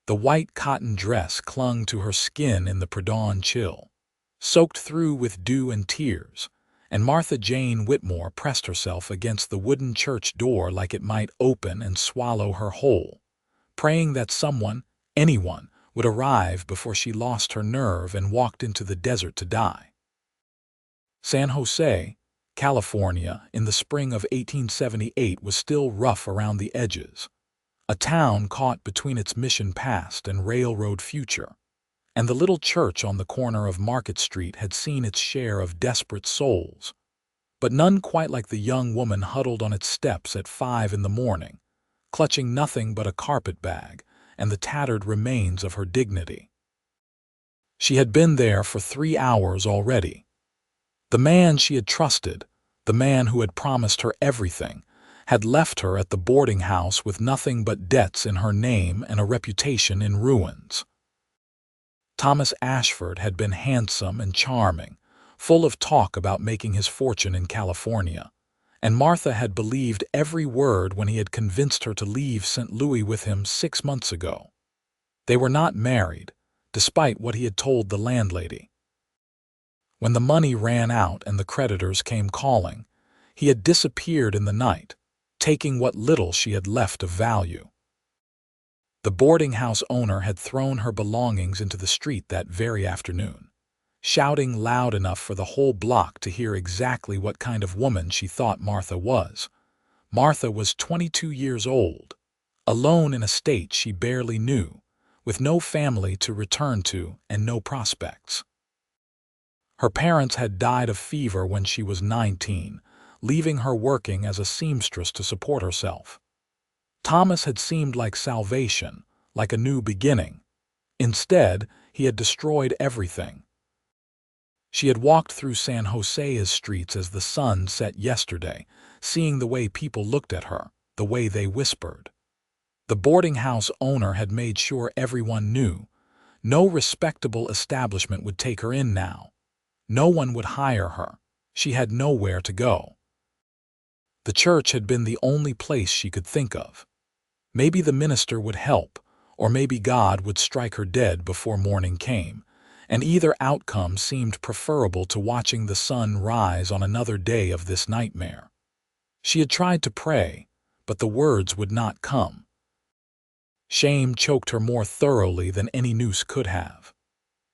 The white cotton dress clung to her skin in the pre-dawn chill, soaked through with dew and tears, and Martha Jane Whitmore pressed herself against the wooden church door like it might open and swallow her whole, praying that someone, anyone, would arrive before she lost her nerve and walked into the desert to die. San Jose, California, in the spring of 1878 was still rough around the edges, a town caught between its mission past and railroad future, and the little church on the corner of Market Street had seen its share of desperate souls, but none quite like the young woman huddled on its steps at 5 in the morning, clutching nothing but a carpetbag and the tattered remains of her dignity. She had been there for 3 hours already. The man she had trusted, the man who had promised her everything, had left her at the boarding house with nothing but debts in her name and a reputation in ruins. Thomas Ashford had been handsome and charming, full of talk about making his fortune in California, and Martha had believed every word when he had convinced her to leave St. Louis with him 6 months ago. They were not married, despite what he had told the landlady. When the money ran out and the creditors came calling, he had disappeared in the night, taking what little she had left of value. The boarding house owner had thrown her belongings into the street that very afternoon, shouting loud enough for the whole block to hear exactly what kind of woman she thought Martha was. Martha was 22 years old, alone in a state she barely knew, with no family to return to and no prospects. Her parents had died of fever when she was 19, leaving her working as a seamstress to support herself. Thomas had seemed like salvation, like a new beginning. Instead, he had destroyed everything. She had walked through San Jose's streets as the sun set yesterday, seeing the way people looked at her, the way they whispered. The boarding house owner had made sure everyone knew. No respectable establishment would take her in now. No one would hire her. She had nowhere to go. The church had been the only place she could think of. Maybe the minister would help, or maybe God would strike her dead before morning came, and either outcome seemed preferable to watching the sun rise on another day of this nightmare. She had tried to pray, but the words would not come. Shame choked her more thoroughly than any noose could have.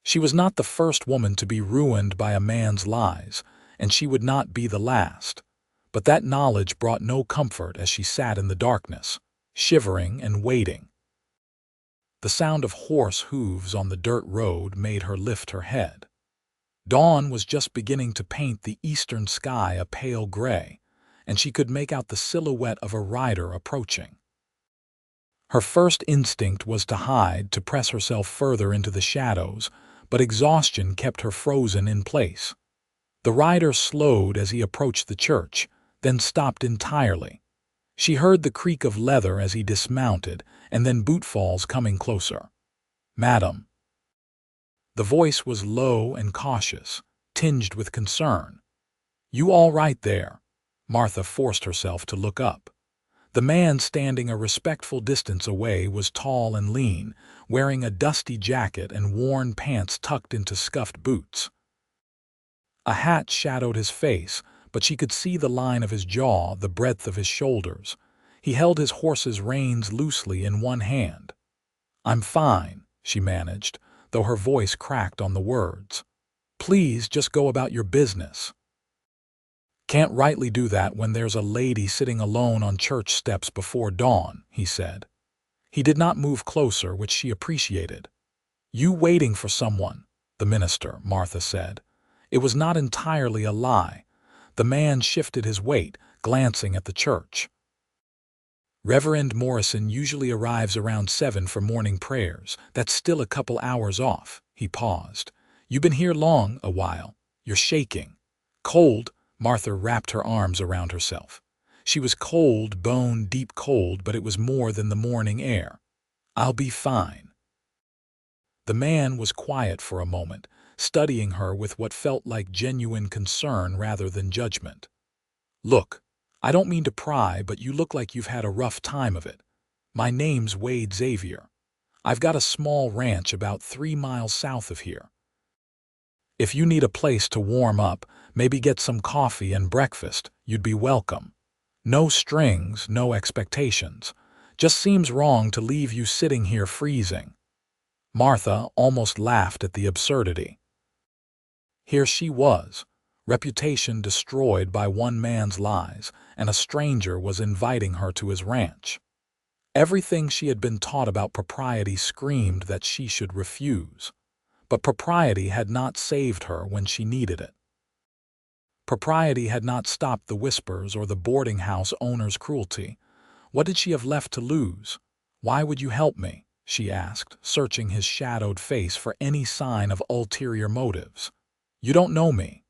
She was not the first woman to be ruined by a man's lies, and she would not be the last. But that knowledge brought no comfort as she sat in the darkness, shivering and waiting. The sound of horse hooves on the dirt road made her lift her head. Dawn was just beginning to paint the eastern sky a pale gray, and she could make out the silhouette of a rider approaching. Her first instinct was to hide, to press herself further into the shadows, but exhaustion kept her frozen in place. The rider slowed as he approached the church, then stopped entirely. She heard the creak of leather as he dismounted, and then bootfalls coming closer. "Madam." The voice was low and cautious, tinged with concern. "You all right there?" Martha forced herself to look up. The man standing a respectful distance away was tall and lean, wearing a dusty jacket and worn pants tucked into scuffed boots. A hat shadowed his face, but she could see the line of his jaw, the breadth of his shoulders. He held his horse's reins loosely in one hand. "I'm fine," she managed, though her voice cracked on the words. "Please just go about your business." "Can't rightly do that when there's a lady sitting alone on church steps before dawn," he said. He did not move closer, which she appreciated. "You waiting for someone?" "The minister," Martha said. It was not entirely a lie. The man shifted his weight, glancing at the church. "Reverend Morrison usually arrives around 7 for morning prayers. That's still a couple hours off." He paused. "You been here long, a while. You're shaking." "Cold." Martha wrapped her arms around herself. She was cold, bone deep cold, but it was more than the morning air. "I'll be fine." The man was quiet for a moment, studying her with what felt like genuine concern rather than judgment. "Look, I don't mean to pry, but you look like you've had a rough time of it. My name's Xavier. I've got a small ranch about 3 miles south of here. If you need a place to warm up, maybe get some coffee and breakfast, you'd be welcome. No strings, no expectations. Just seems wrong to leave you sitting here freezing." Martha almost laughed at the absurdity. Here she was, reputation destroyed by one man's lies, and a stranger was inviting her to his ranch. Everything she had been taught about propriety screamed that she should refuse. But propriety had not saved her when she needed it. Propriety had not stopped the whispers or the boarding house owner's cruelty. What did she have left to lose? "Why would you help me?" she asked, searching his shadowed face for any sign of ulterior motives. "You don't know me."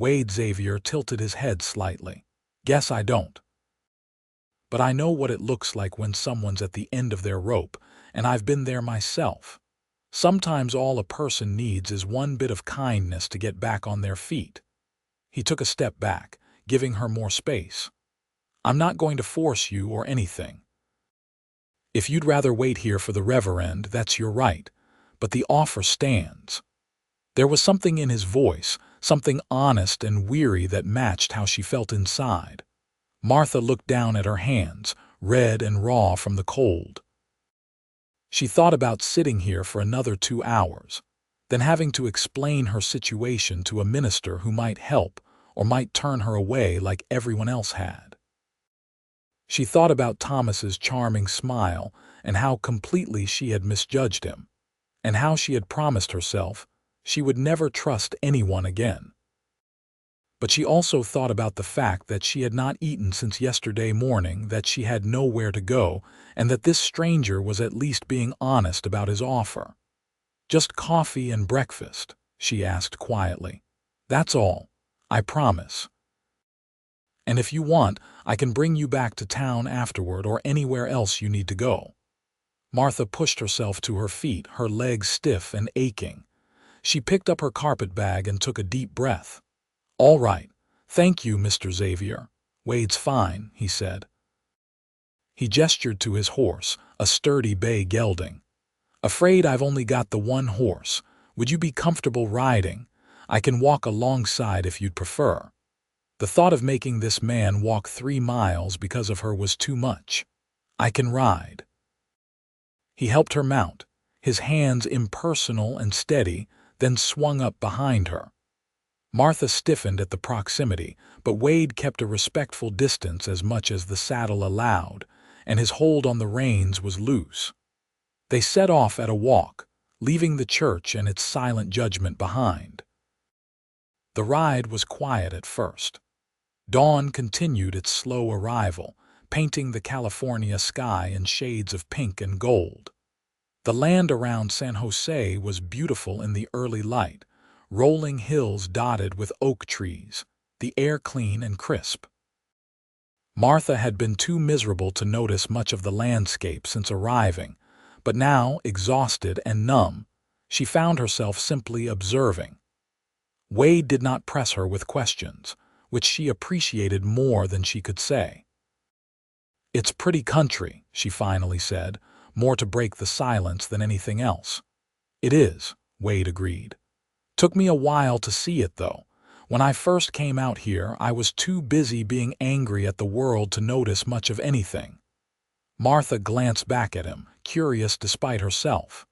Xavier tilted his head slightly. "Guess I don't. But I know what it looks like when someone's at the end of their rope, and I've been there myself. Sometimes all a person needs is one bit of kindness to get back on their feet." He took a step back, giving her more space. "I'm not going to force you or anything. If you'd rather wait here for the Reverend, that's your right, but the offer stands." There was something in his voice, something honest and weary that matched how she felt inside. Martha looked down at her hands, red and raw from the cold. She thought about sitting here for another 2 hours, then having to explain her situation to a minister who might help or might turn her away like everyone else had. She thought about Thomas's charming smile and how completely she had misjudged him, and how she had promised herself she would never trust anyone again. But she also thought about the fact that she had not eaten since yesterday morning, that she had nowhere to go, and that this stranger was at least being honest about his offer. "Just coffee and breakfast?" she asked quietly. "That's all, I promise. And if you want, I can bring you back to town afterward or anywhere else you need to go." Martha pushed herself to her feet, her legs stiff and aching. She picked up her carpet bag and took a deep breath. "All right. Thank you, Mr. Xavier. Wade's fine," he said. He gestured to his horse, a sturdy bay gelding. "Afraid I've only got the one horse. Would you be comfortable riding? I can walk alongside if you'd prefer." The thought of making this man walk 3 miles because of her was too much. "I can ride." He helped her mount, his hands impersonal and steady, then swung up behind her. Martha stiffened at the proximity, but Wade kept a respectful distance as much as the saddle allowed, and his hold on the reins was loose. They set off at a walk, leaving the church and its silent judgment behind. The ride was quiet at first. Dawn continued its slow arrival, painting the California sky in shades of pink and gold. The land around San Jose was beautiful in the early light, rolling hills dotted with oak trees, the air clean and crisp. Martha had been too miserable to notice much of the landscape since arriving, but now, exhausted and numb, she found herself simply observing. Wade did not press her with questions, which she appreciated more than she could say. "It's pretty country," she finally said, more to break the silence than anything else. "It is," Wade agreed. "Took me a while to see it, though. When I first came out here, I was too busy being angry at the world to notice much of anything." Martha glanced back at him, curious despite herself.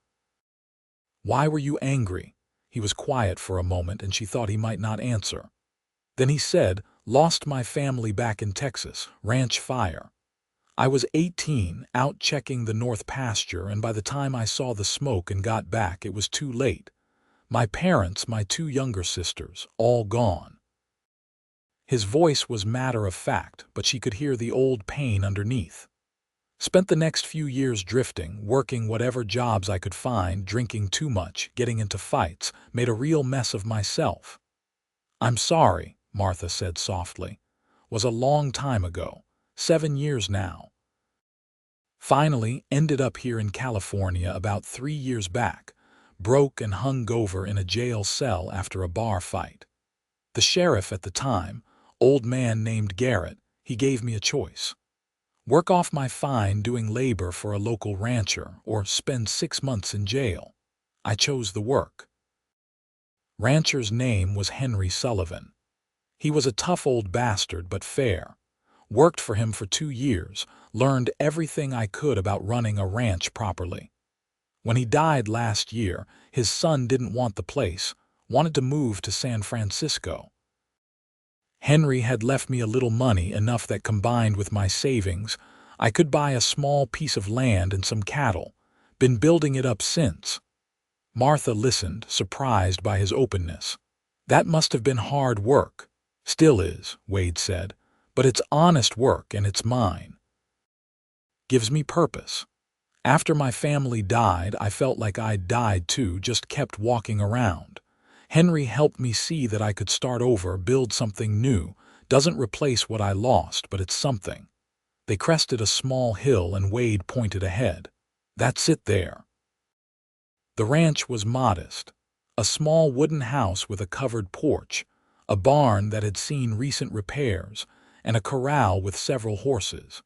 "Why were you angry?" He was quiet for a moment, and she thought he might not answer. Then he said, "Lost my family back in Texas, ranch fire. I was 18, out checking the north pasture, and by the time I saw the smoke and got back, it was too late. My parents, my 2 younger sisters, all gone." His voice was matter of fact, but she could hear the old pain underneath. "Spent the next few years drifting, working whatever jobs I could find, drinking too much, getting into fights, made a real mess of myself." "I'm sorry," Martha said softly. "Was a long time ago, 7 years now. Finally ended up here in California about 3 years back, broke and hungover in a jail cell after a bar fight. The sheriff at the time, old man named Garrett, he gave me a choice. Work off my fine doing labor for a local rancher or spend 6 months in jail. I chose the work. Rancher's name was Henry Sullivan. He was a tough old bastard but fair. Worked for him for 2 years, learned everything I could about running a ranch properly. When he died last year, his son didn't want the place, wanted to move to San Francisco. Henry had left me a little money, enough that combined with my savings, I could buy a small piece of land and some cattle. Been building it up since. Martha listened, surprised by his openness. That must have been hard work. Still is, Wade said, but it's honest work and it's mine. Gives me purpose. After my family died, I felt like I'd died too, just kept walking around. Henry helped me see that I could start over, build something new. Doesn't replace what I lost, but it's something. They crested a small hill and Wade pointed ahead. That's it there. The ranch was modest. A small wooden house with a covered porch, a barn that had seen recent repairs, and a corral with several horses.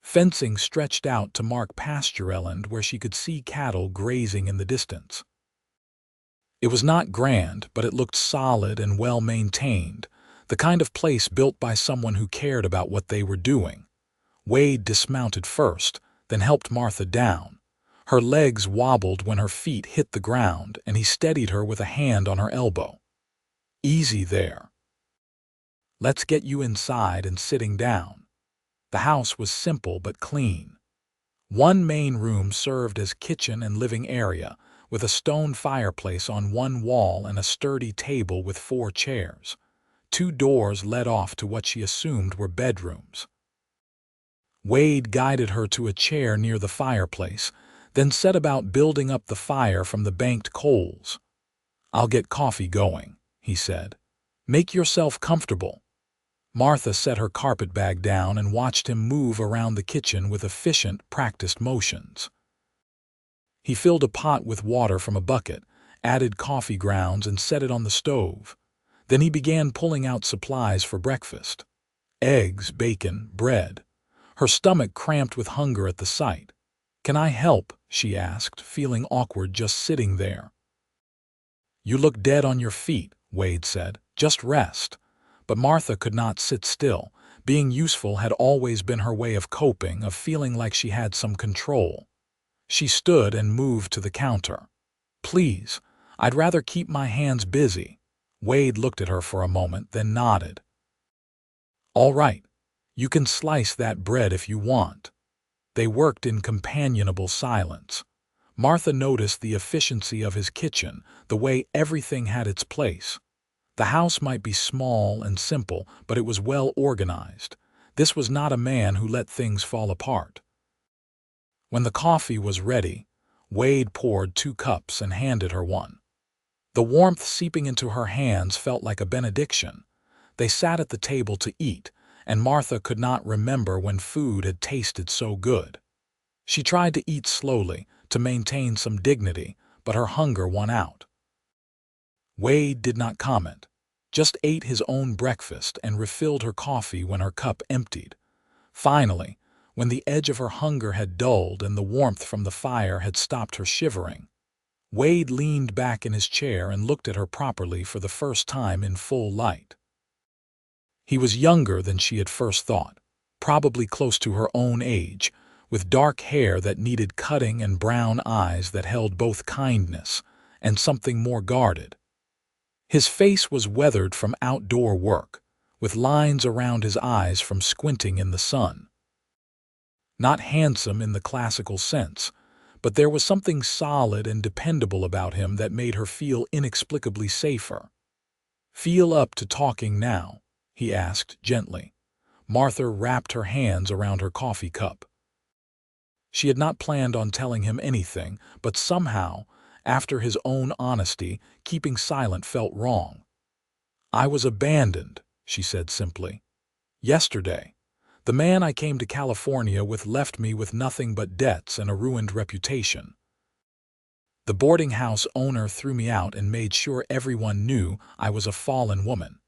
Fencing stretched out to mark pastureland where she could see cattle grazing in the distance. It was not grand, but it looked solid and well-maintained, the kind of place built by someone who cared about what they were doing. Wade dismounted first, then helped Martha down. Her legs wobbled when her feet hit the ground, and he steadied her with a hand on her elbow. Easy there. Let's get you inside and sitting down. The house was simple but clean. One main room served as kitchen and living area, with a stone fireplace on one wall and a sturdy table with 4 chairs. 2 doors led off to what she assumed were bedrooms. Wade guided her to a chair near the fireplace, then set about building up the fire from the banked coals. "I'll get coffee going," he said. "Make yourself comfortable." Martha set her carpetbag down and watched him move around the kitchen with efficient, practiced motions. He filled a pot with water from a bucket, added coffee grounds and set it on the stove. Then he began pulling out supplies for breakfast. Eggs, bacon, bread. Her stomach cramped with hunger at the sight. "Can I help?" she asked, feeling awkward just sitting there. "You look dead on your feet," Wade said. "Just rest." But Martha could not sit still. Being useful had always been her way of coping, of feeling like she had some control. She stood and moved to the counter. "Please, I'd rather keep my hands busy." Wade looked at her for a moment, then nodded. "All right, you can slice that bread if you want." They worked in companionable silence. Martha noticed the efficiency of his kitchen, the way everything had its place. The house might be small and simple, but it was well organized. This was not a man who let things fall apart. When the coffee was ready, Wade poured 2 cups and handed her one. The warmth seeping into her hands felt like a benediction. They sat at the table to eat, and Martha could not remember when food had tasted so good. She tried to eat slowly, to maintain some dignity, but her hunger won out. Wade did not comment, just ate his own breakfast and refilled her coffee when her cup emptied. Finally, when the edge of her hunger had dulled and the warmth from the fire had stopped her shivering, Wade leaned back in his chair and looked at her properly for the first time in full light. He was younger than she had first thought, probably close to her own age, with dark hair that needed cutting and brown eyes that held both kindness and something more guarded. His face was weathered from outdoor work, with lines around his eyes from squinting in the sun. Not handsome in the classical sense, but there was something solid and dependable about him that made her feel inexplicably safer. "Feel up to talking now?" he asked gently. Martha wrapped her hands around her coffee cup. She had not planned on telling him anything, but somehow, after his own honesty, keeping silent felt wrong. "I was abandoned," she said simply. "Yesterday. The man I came to California with left me with nothing but debts and a ruined reputation. The boarding house owner threw me out and made sure everyone knew I was a fallen woman.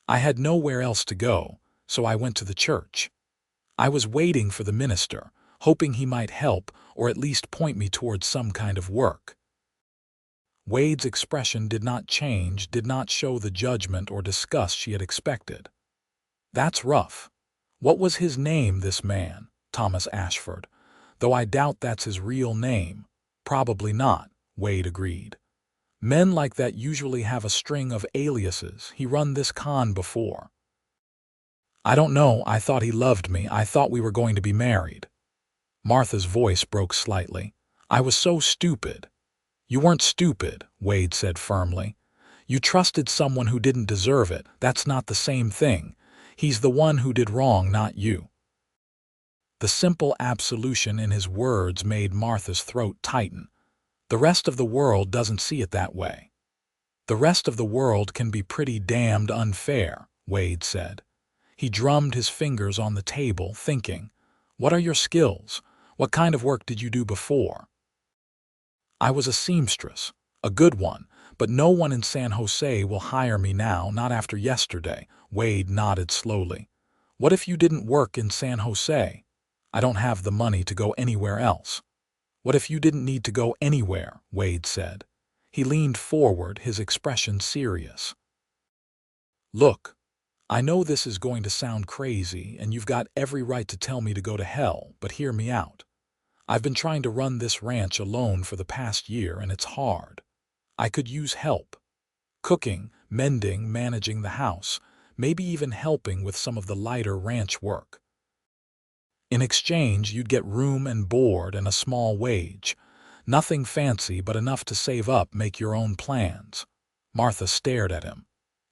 I had nowhere else to go, so I went to the church. I was waiting for the minister, hoping he might help or at least point me towards some kind of work. Wade's expression did not change, did not show the judgment or disgust she had expected. That's rough. What was his name, this man? Thomas Ashford. Though I doubt that's his real name. Probably not, Wade agreed. Men like that usually have a string of aliases. He run this con before. I don't know, I thought he loved me. I thought we were going to be married. Martha's voice broke slightly. I was so stupid. You weren't stupid, Wade said firmly. You trusted someone who didn't deserve it. That's not the same thing. He's the one who did wrong, not you. The simple absolution in his words made Martha's throat tighten. The rest of the world doesn't see it that way. The rest of the world can be pretty damned unfair, Wade said. He drummed his fingers on the table, thinking, what are your skills? What kind of work did you do before? I was a seamstress, a good one, but no one in San Jose will hire me now, not after yesterday. Wade nodded slowly. What if you didn't work in San Jose? I don't have the money to go anywhere else. What if you didn't need to go anywhere? Wade said. He leaned forward, his expression serious. Look, I know this is going to sound crazy, and you've got every right to tell me to go to hell, but hear me out. I've been trying to run this ranch alone for the past year, and it's hard. I could use help. Cooking, mending, managing the house, maybe even helping with some of the lighter ranch work. In exchange, you'd get room and board and a small wage. Nothing fancy, but enough to save up, make your own plans. Martha stared at him.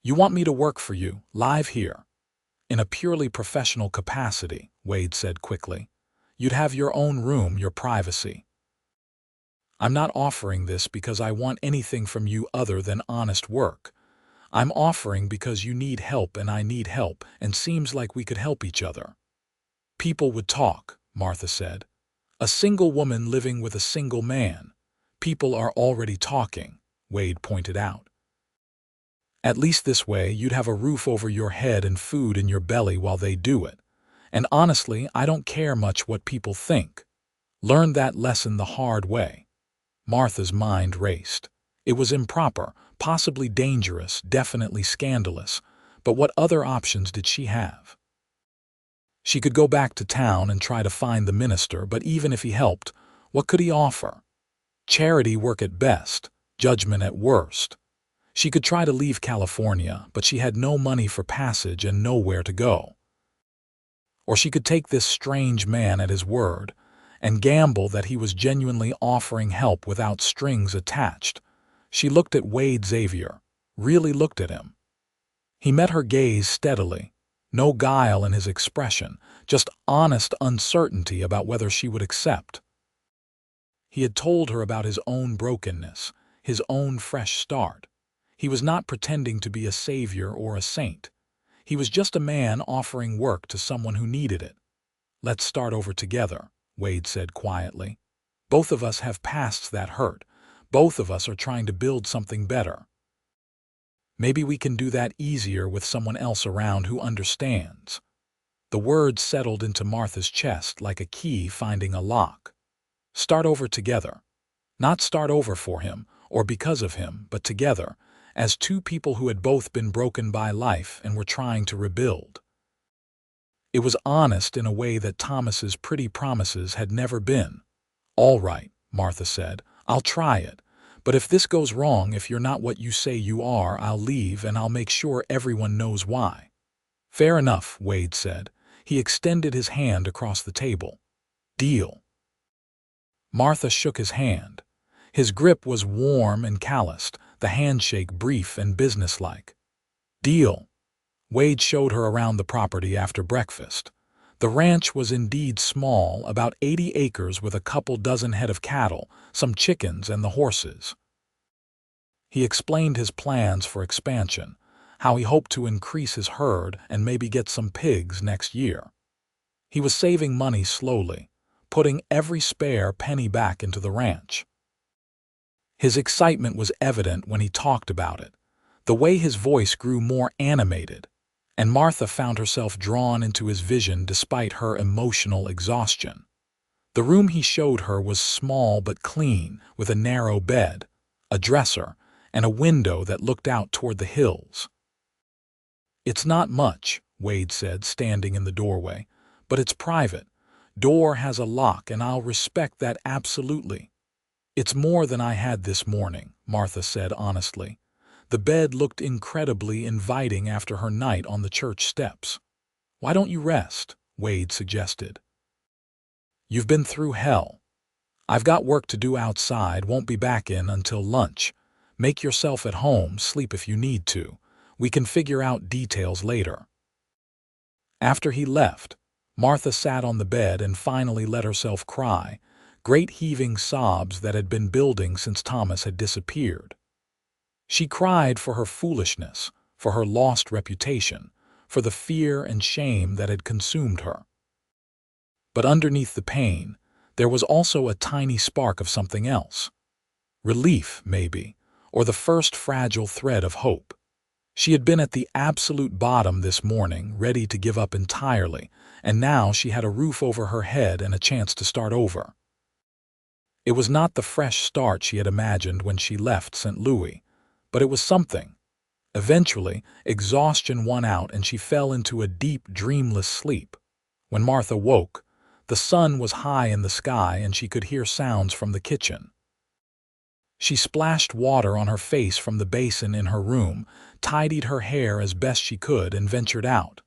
You want me to work for you, live here? In a purely professional capacity, Wade said quickly. You'd have your own room, your privacy. I'm not offering this because I want anything from you other than honest work. I'm offering because you need help and I need help, and seems like we could help each other. People would talk, Martha said. A single woman living with a single man. People are already talking, Wade pointed out. At least this way you'd have a roof over your head and food in your belly while they do it. And honestly, I don't care much what people think. Learned that lesson the hard way. Martha's mind raced. It was improper, possibly dangerous, definitely scandalous. But what other options did she have? She could go back to town and try to find the minister, but even if he helped, what could he offer? Charity work at best, judgment at worst. She could try to leave California, but she had no money for passage and nowhere to go. Or she could take this strange man at his word and gamble that he was genuinely offering help without strings attached. She looked at Wade Xavier, really looked at him. He met her gaze steadily, no guile in his expression, just honest uncertainty about whether she would accept. He had told her about his own brokenness, his own fresh start. He was not pretending to be a savior or a saint. He was just a man offering work to someone who needed it. Let's start over together, Wade said quietly. Both of us have pasts that hurt. Both of us are trying to build something better. Maybe we can do that easier with someone else around who understands. The words settled into Martha's chest like a key finding a lock. Start over together. Not start over for him or because of him, but together, as two people who had both been broken by life and were trying to rebuild. It was honest in a way that Thomas's pretty promises had never been. All right, Martha said, I'll try it. But if this goes wrong, if you're not what you say you are, I'll leave and I'll make sure everyone knows why. Fair enough, Wade said. He extended his hand across the table. Deal. Martha shook his hand. His grip was warm and calloused, the handshake brief and businesslike. Deal. Wade showed her around the property after breakfast. The ranch was indeed small, about 80 acres with a couple dozen head of cattle, some chickens and the horses. He explained his plans for expansion, how he hoped to increase his herd and maybe get some pigs next year. He was saving money slowly, putting every spare penny back into the ranch. His excitement was evident when he talked about it. The way his voice grew more animated. and Martha found herself drawn into his vision despite her emotional exhaustion. The room he showed her was small but clean, with a narrow bed, a dresser, and a window that looked out toward the hills. "It's not much," Wade said, standing in the doorway, "but it's private. Door has a lock, and I'll respect that absolutely." "It's more than I had this morning," Martha said honestly. The bed looked incredibly inviting after her night on the church steps. "Why don't you rest?" Wade suggested. "You've been through hell. I've got work to do outside, won't be back in until lunch. Make yourself at home, sleep if you need to. We can figure out details later." After he left, Martha sat on the bed and finally let herself cry, great heaving sobs that had been building since Thomas had disappeared. She cried for her foolishness, for her lost reputation, for the fear and shame that had consumed her. But underneath the pain, there was also a tiny spark of something else. Relief, maybe, or the first fragile thread of hope. She had been at the absolute bottom this morning, ready to give up entirely, and now she had a roof over her head and a chance to start over. It was not the fresh start she had imagined when she left St. Louis, but it was something. Eventually, exhaustion won out and she fell into a deep, dreamless sleep. When Martha woke, the sun was high in the sky and she could hear sounds from the kitchen. She splashed water on her face from the basin in her room, tidied her hair as best she could, and ventured out.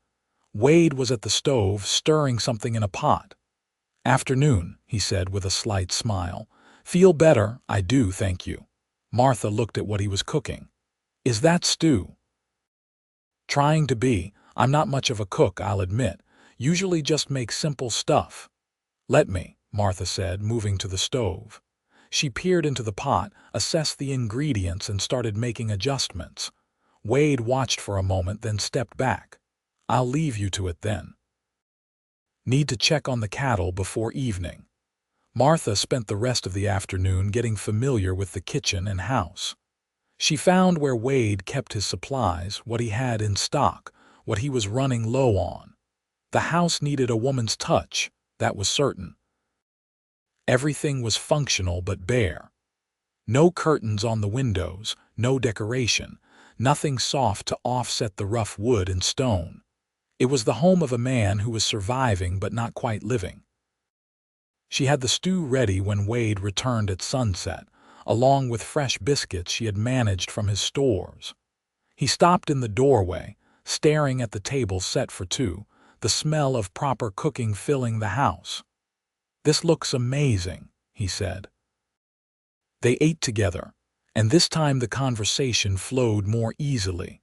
Wade was at the stove, stirring something in a pot. "Afternoon," he said with a slight smile. "Feel better?" "I do, thank you." Martha looked at what he was cooking. "Is that stew?" "Trying to be. I'm not much of a cook, I'll admit. Usually just make simple stuff." "Let me," Martha said, moving to the stove. She peered into the pot, assessed the ingredients, and started making adjustments. Wade watched for a moment, then stepped back. "I'll leave you to it then." "Need to check on the cattle before evening." Martha spent the rest of the afternoon getting familiar with the kitchen and house. She found where Wade kept his supplies, what he had in stock, what he was running low on. The house needed a woman's touch, that was certain. Everything was functional but bare. No curtains on the windows, no decoration, nothing soft to offset the rough wood and stone. It was the home of a man who was surviving but not quite living. She had the stew ready when Wade returned at sunset, along with fresh biscuits she had managed from his stores. He stopped in the doorway, staring at the table set for two, the smell of proper cooking filling the house. "This looks amazing," he said. They ate together, and this time the conversation flowed more easily.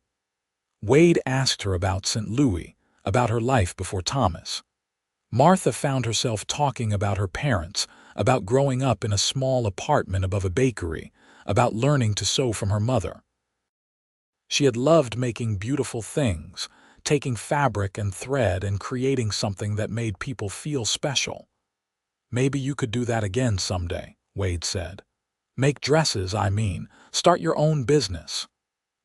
Wade asked her about St. Louis, about her life before Thomas. Martha found herself talking about her parents, about growing up in a small apartment above a bakery, about learning to sew from her mother. She had loved making beautiful things, taking fabric and thread and creating something that made people feel special. "Maybe you could do that again someday," Wade said. "Make dresses, I mean. Start your own business."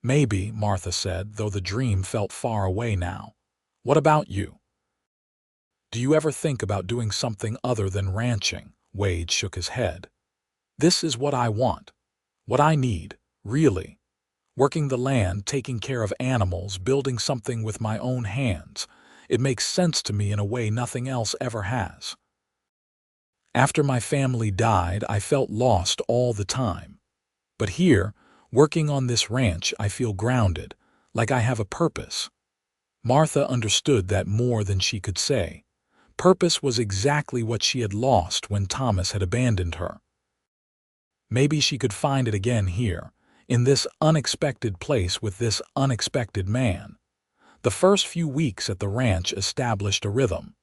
"Maybe," Martha said, though the dream felt far away now. "What about you? Do you ever think about doing something other than ranching?" Wade shook his head. "This is what I want. What I need, really. Working the land, taking care of animals, building something with my own hands. It makes sense to me in a way nothing else ever has. After my family died, I felt lost all the time. But here, working on this ranch, I feel grounded, like I have a purpose." Martha understood that more than she could say. Purpose was exactly what she had lost when Thomas had abandoned her. Maybe she could find it again here, in this unexpected place with this unexpected man. The first few weeks at the ranch established a rhythm.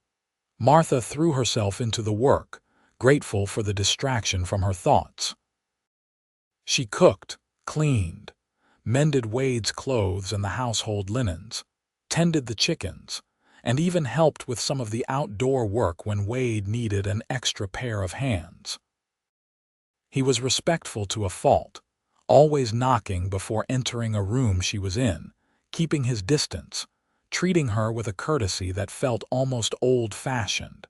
Martha threw herself into the work, grateful for the distraction from her thoughts. She cooked, cleaned, mended Wade's clothes and the household linens, tended the chickens, and even helped with some of the outdoor work when Wade needed an extra pair of hands. He was respectful to a fault, always knocking before entering a room she was in, keeping his distance, treating her with a courtesy that felt almost old-fashioned.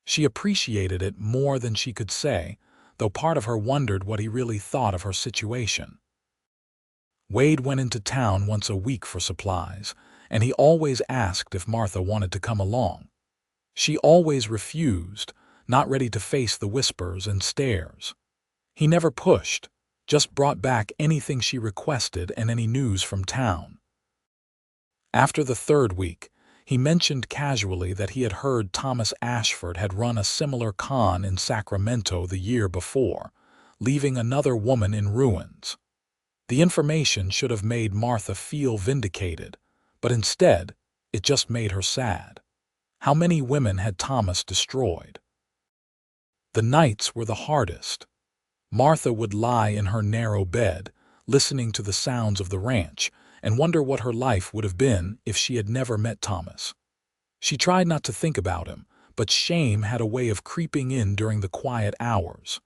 She appreciated it more than she could say, though part of her wondered what he really thought of her situation. Wade went into town once a week for supplies, and he always asked if Martha wanted to come along. She always refused, not ready to face the whispers and stares. He never pushed, just brought back anything she requested and any news from town. After the third week, he mentioned casually that he had heard Thomas Ashford had run a similar con in Sacramento the year before, leaving another woman in ruins. The information should have made Martha feel vindicated, but instead, it just made her sad. How many women had Thomas destroyed? The nights were the hardest. Martha would lie in her narrow bed, listening to the sounds of the ranch, and wonder what her life would have been if she had never met Thomas. She tried not to think about him, but shame had a way of creeping in during the quiet hours.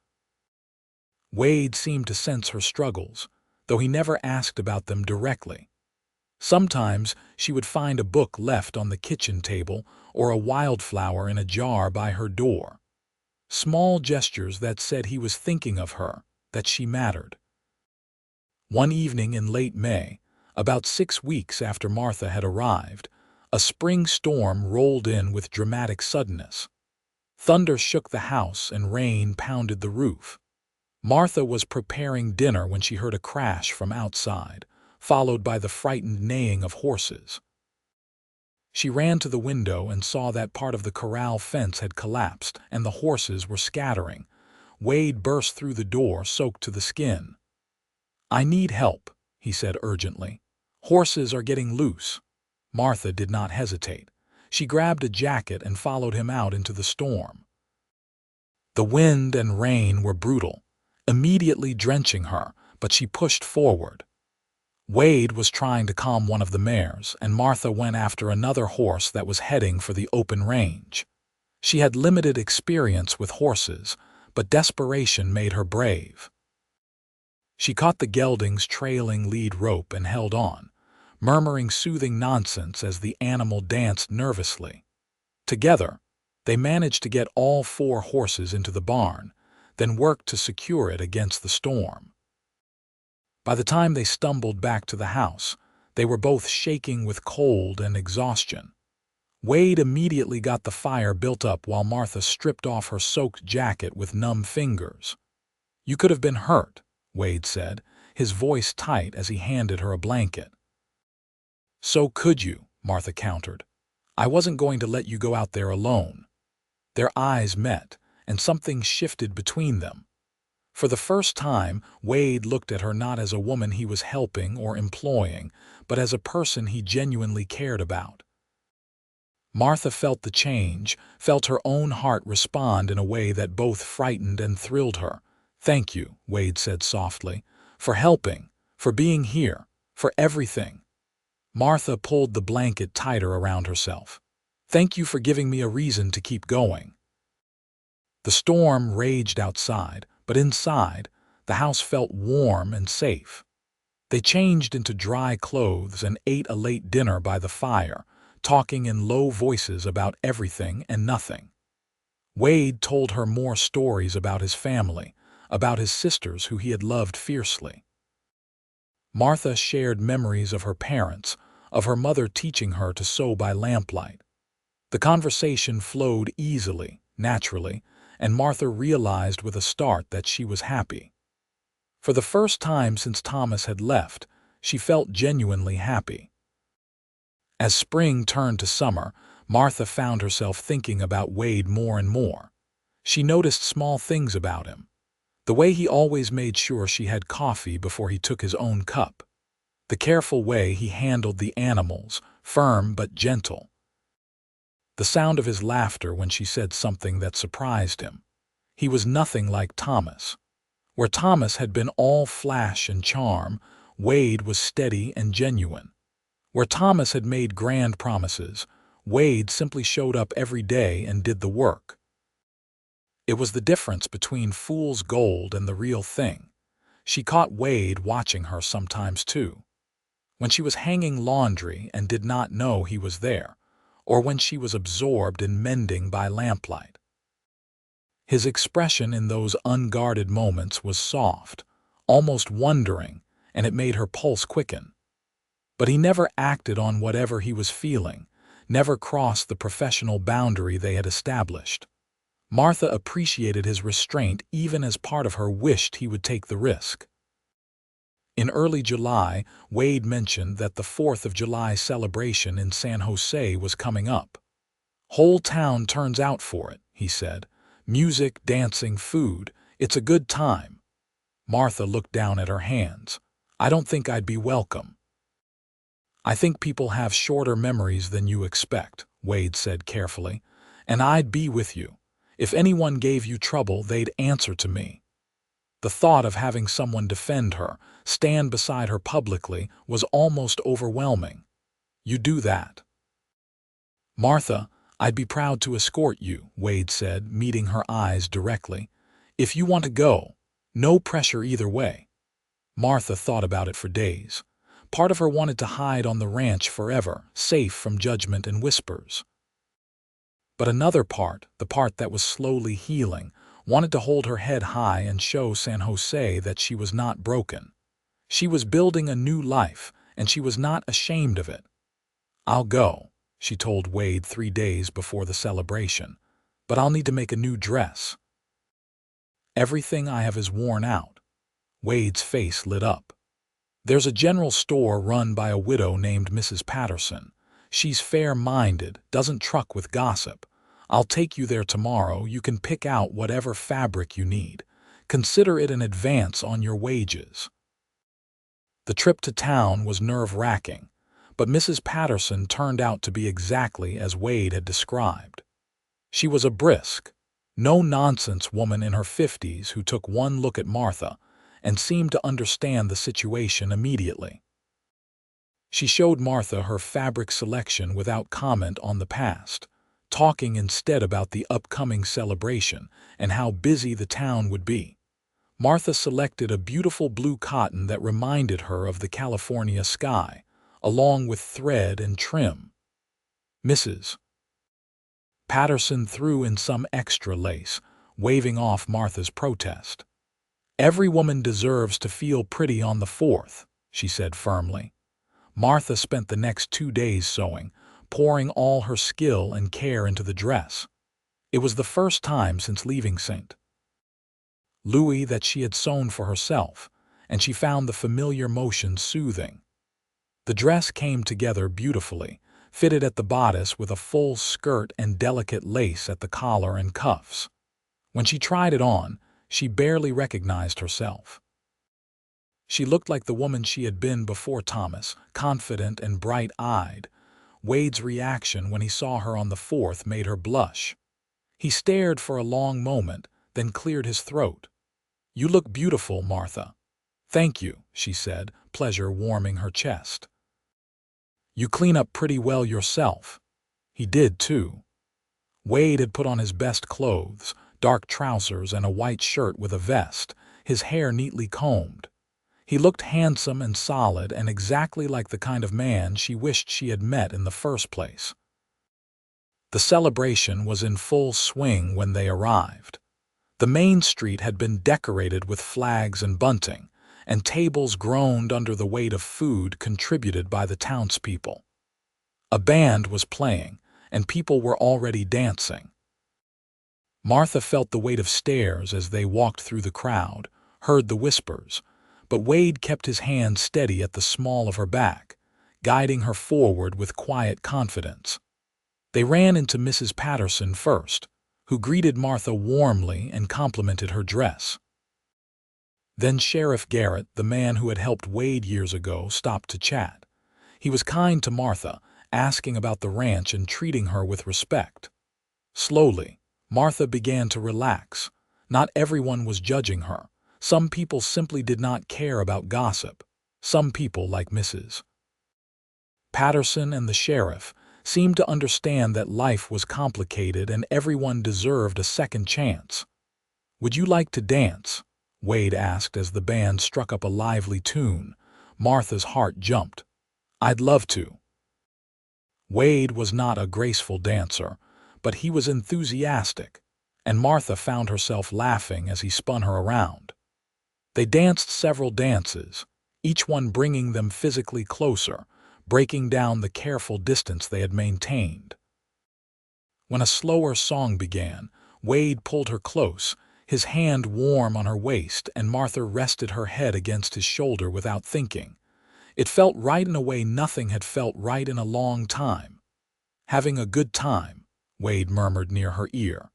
Wade seemed to sense her struggles, though he never asked about them directly. Sometimes she would find a book left on the kitchen table or a wildflower in a jar by her door. Small gestures that said he was thinking of her, that she mattered. One evening in late May, about 6 weeks after Martha had arrived, a spring storm rolled in with dramatic suddenness. Thunder shook the house and rain pounded the roof. Martha was preparing dinner when she heard a crash from outside, followed by the frightened neighing of horses. She ran to the window and saw that part of the corral fence had collapsed and the horses were scattering. Wade burst through the door, soaked to the skin. "I need help," he said urgently. "Horses are getting loose." Martha did not hesitate. She grabbed a jacket and followed him out into the storm. The wind and rain were brutal, immediately drenching her, but she pushed forward. Wade was trying to calm one of the mares, and Martha went after another horse that was heading for the open range. She had limited experience with horses, but desperation made her brave. She caught the gelding's trailing lead rope and held on, murmuring soothing nonsense as the animal danced nervously. Together, they managed to get all 4 horses into the barn, then worked to secure it against the storm. By the time they stumbled back to the house, they were both shaking with cold and exhaustion. Wade immediately got the fire built up while Martha stripped off her soaked jacket with numb fingers. "You could have been hurt," Wade said, his voice tight as he handed her a blanket. "So could you," Martha countered. "I wasn't going to let you go out there alone." Their eyes met, and something shifted between them. For the first time, Wade looked at her not as a woman he was helping or employing, but as a person he genuinely cared about. Martha felt the change, felt her own heart respond in a way that both frightened and thrilled her. "Thank you," Wade said softly, "for helping, for being here, for everything." Martha pulled the blanket tighter around herself. "Thank you for giving me a reason to keep going." The storm raged outside, but inside, the house felt warm and safe. They changed into dry clothes and ate a late dinner by the fire, talking in low voices about everything and nothing. Wade told her more stories about his family, about his sisters who he had loved fiercely. Martha shared memories of her parents, of her mother teaching her to sew by lamplight. The conversation flowed easily, naturally, and Martha realized with a start that she was happy. For the first time since Thomas had left, she felt genuinely happy. As spring turned to summer, Martha found herself thinking about Wade more and more. She noticed small things about him. The way he always made sure she had coffee before he took his own cup. The careful way he handled the animals, firm but gentle. The sound of his laughter when she said something that surprised him. He was nothing like Thomas. Where Thomas had been all flash and charm, Wade was steady and genuine. Where Thomas had made grand promises, Wade simply showed up every day and did the work. It was the difference between fool's gold and the real thing. She caught Wade watching her sometimes too. when she was hanging laundry and did not know he was there, or when she was absorbed in mending by lamplight. His expression in those unguarded moments was soft, almost wondering, and it made her pulse quicken. But he never acted on whatever he was feeling, never crossed the professional boundary they had established. Martha appreciated his restraint even as part of her wished he would take the risk. In early July, Wade mentioned that the 4th of July celebration in San Jose was coming up. "Whole town turns out for it," he said. "Music, dancing, food. It's a good time." Martha looked down at her hands. "I don't think I'd be welcome." "I think people have shorter memories than you expect," Wade said carefully. "And I'd be with you. If anyone gave you trouble, they'd answer to me." The thought of having someone defend her, stand beside her publicly, was almost overwhelming. "You do that." "Martha, I'd be proud to escort you," Wade said, meeting her eyes directly. "If you want to go. No pressure either way." Martha thought about it for days. Part of her wanted to hide on the ranch forever, safe from judgment and whispers. But another part, the part that was slowly healing, wanted to hold her head high and show San Jose that she was not broken. She was building a new life, and she was not ashamed of it. "I'll go," she told Wade 3 days before the celebration, "but I'll need to make a new dress. Everything I have is worn out." Wade's face lit up. "There's a general store run by a widow named Mrs. Patterson. She's fair-minded, doesn't truck with gossip. I'll take you there tomorrow. You can pick out whatever fabric you need. Consider it an advance on your wages." The trip to town was nerve-wracking, but Mrs. Patterson turned out to be exactly as Wade had described. She was a brisk, no-nonsense woman in her 50s who took one look at Martha and seemed to understand the situation immediately. She showed Martha her fabric selection without comment on the past, talking instead about the upcoming celebration and how busy the town would be. Martha selected a beautiful blue cotton that reminded her of the California sky, along with thread and trim. Mrs. Patterson threw in some extra lace, waving off Martha's protest. "Every woman deserves to feel pretty on the 4th, she said firmly. Martha spent the next 2 days sewing, pouring all her skill and care into the dress. It was the first time since leaving St. Louis that she had sewn for herself, and she found the familiar motion soothing. The dress came together beautifully, fitted at the bodice with a full skirt and delicate lace at the collar and cuffs. When she tried it on, she barely recognized herself. She looked like the woman she had been before Thomas, confident and bright-eyed. Wade's reaction when he saw her on the 4th made her blush. He stared for a long moment, then cleared his throat. "You look beautiful, Martha." "Thank you," she said, pleasure warming her chest. "You clean up pretty well yourself." He did, too. Wade had put on his best clothes, dark trousers and a white shirt with a vest, his hair neatly combed. He looked handsome and solid and exactly like the kind of man she wished she had met in the first place. The celebration was in full swing when they arrived. The main street had been decorated with flags and bunting, and tables groaned under the weight of food contributed by the townspeople. A band was playing, and people were already dancing. Martha felt the weight of stares as they walked through the crowd, heard the whispers, but Wade kept his hand steady at the small of her back, guiding her forward with quiet confidence. They ran into Mrs. Patterson first, who greeted Martha warmly and complimented her dress. Then Sheriff Garrett, the man who had helped Wade years ago, stopped to chat. He was kind to Martha, asking about the ranch and treating her with respect. Slowly, Martha began to relax. Not everyone was judging her. Some people simply did not care about gossip. Some people, like Mrs. Patterson and the sheriff, seemed to understand that life was complicated and everyone deserved a second chance. "Would you like to dance?" Wade asked as the band struck up a lively tune. Martha's heart jumped. I'd love to. Wade was not a graceful dancer, but he was enthusiastic, and Martha found herself laughing as he spun her around. They danced several dances, each one bringing them physically closer, breaking down the careful distance they had maintained. When a slower song began, Wade pulled her close, his hand warm on her waist, and Martha rested her head against his shoulder without thinking. It felt right in a way nothing had felt right in a long time. "Having a good time," Wade murmured near her ear.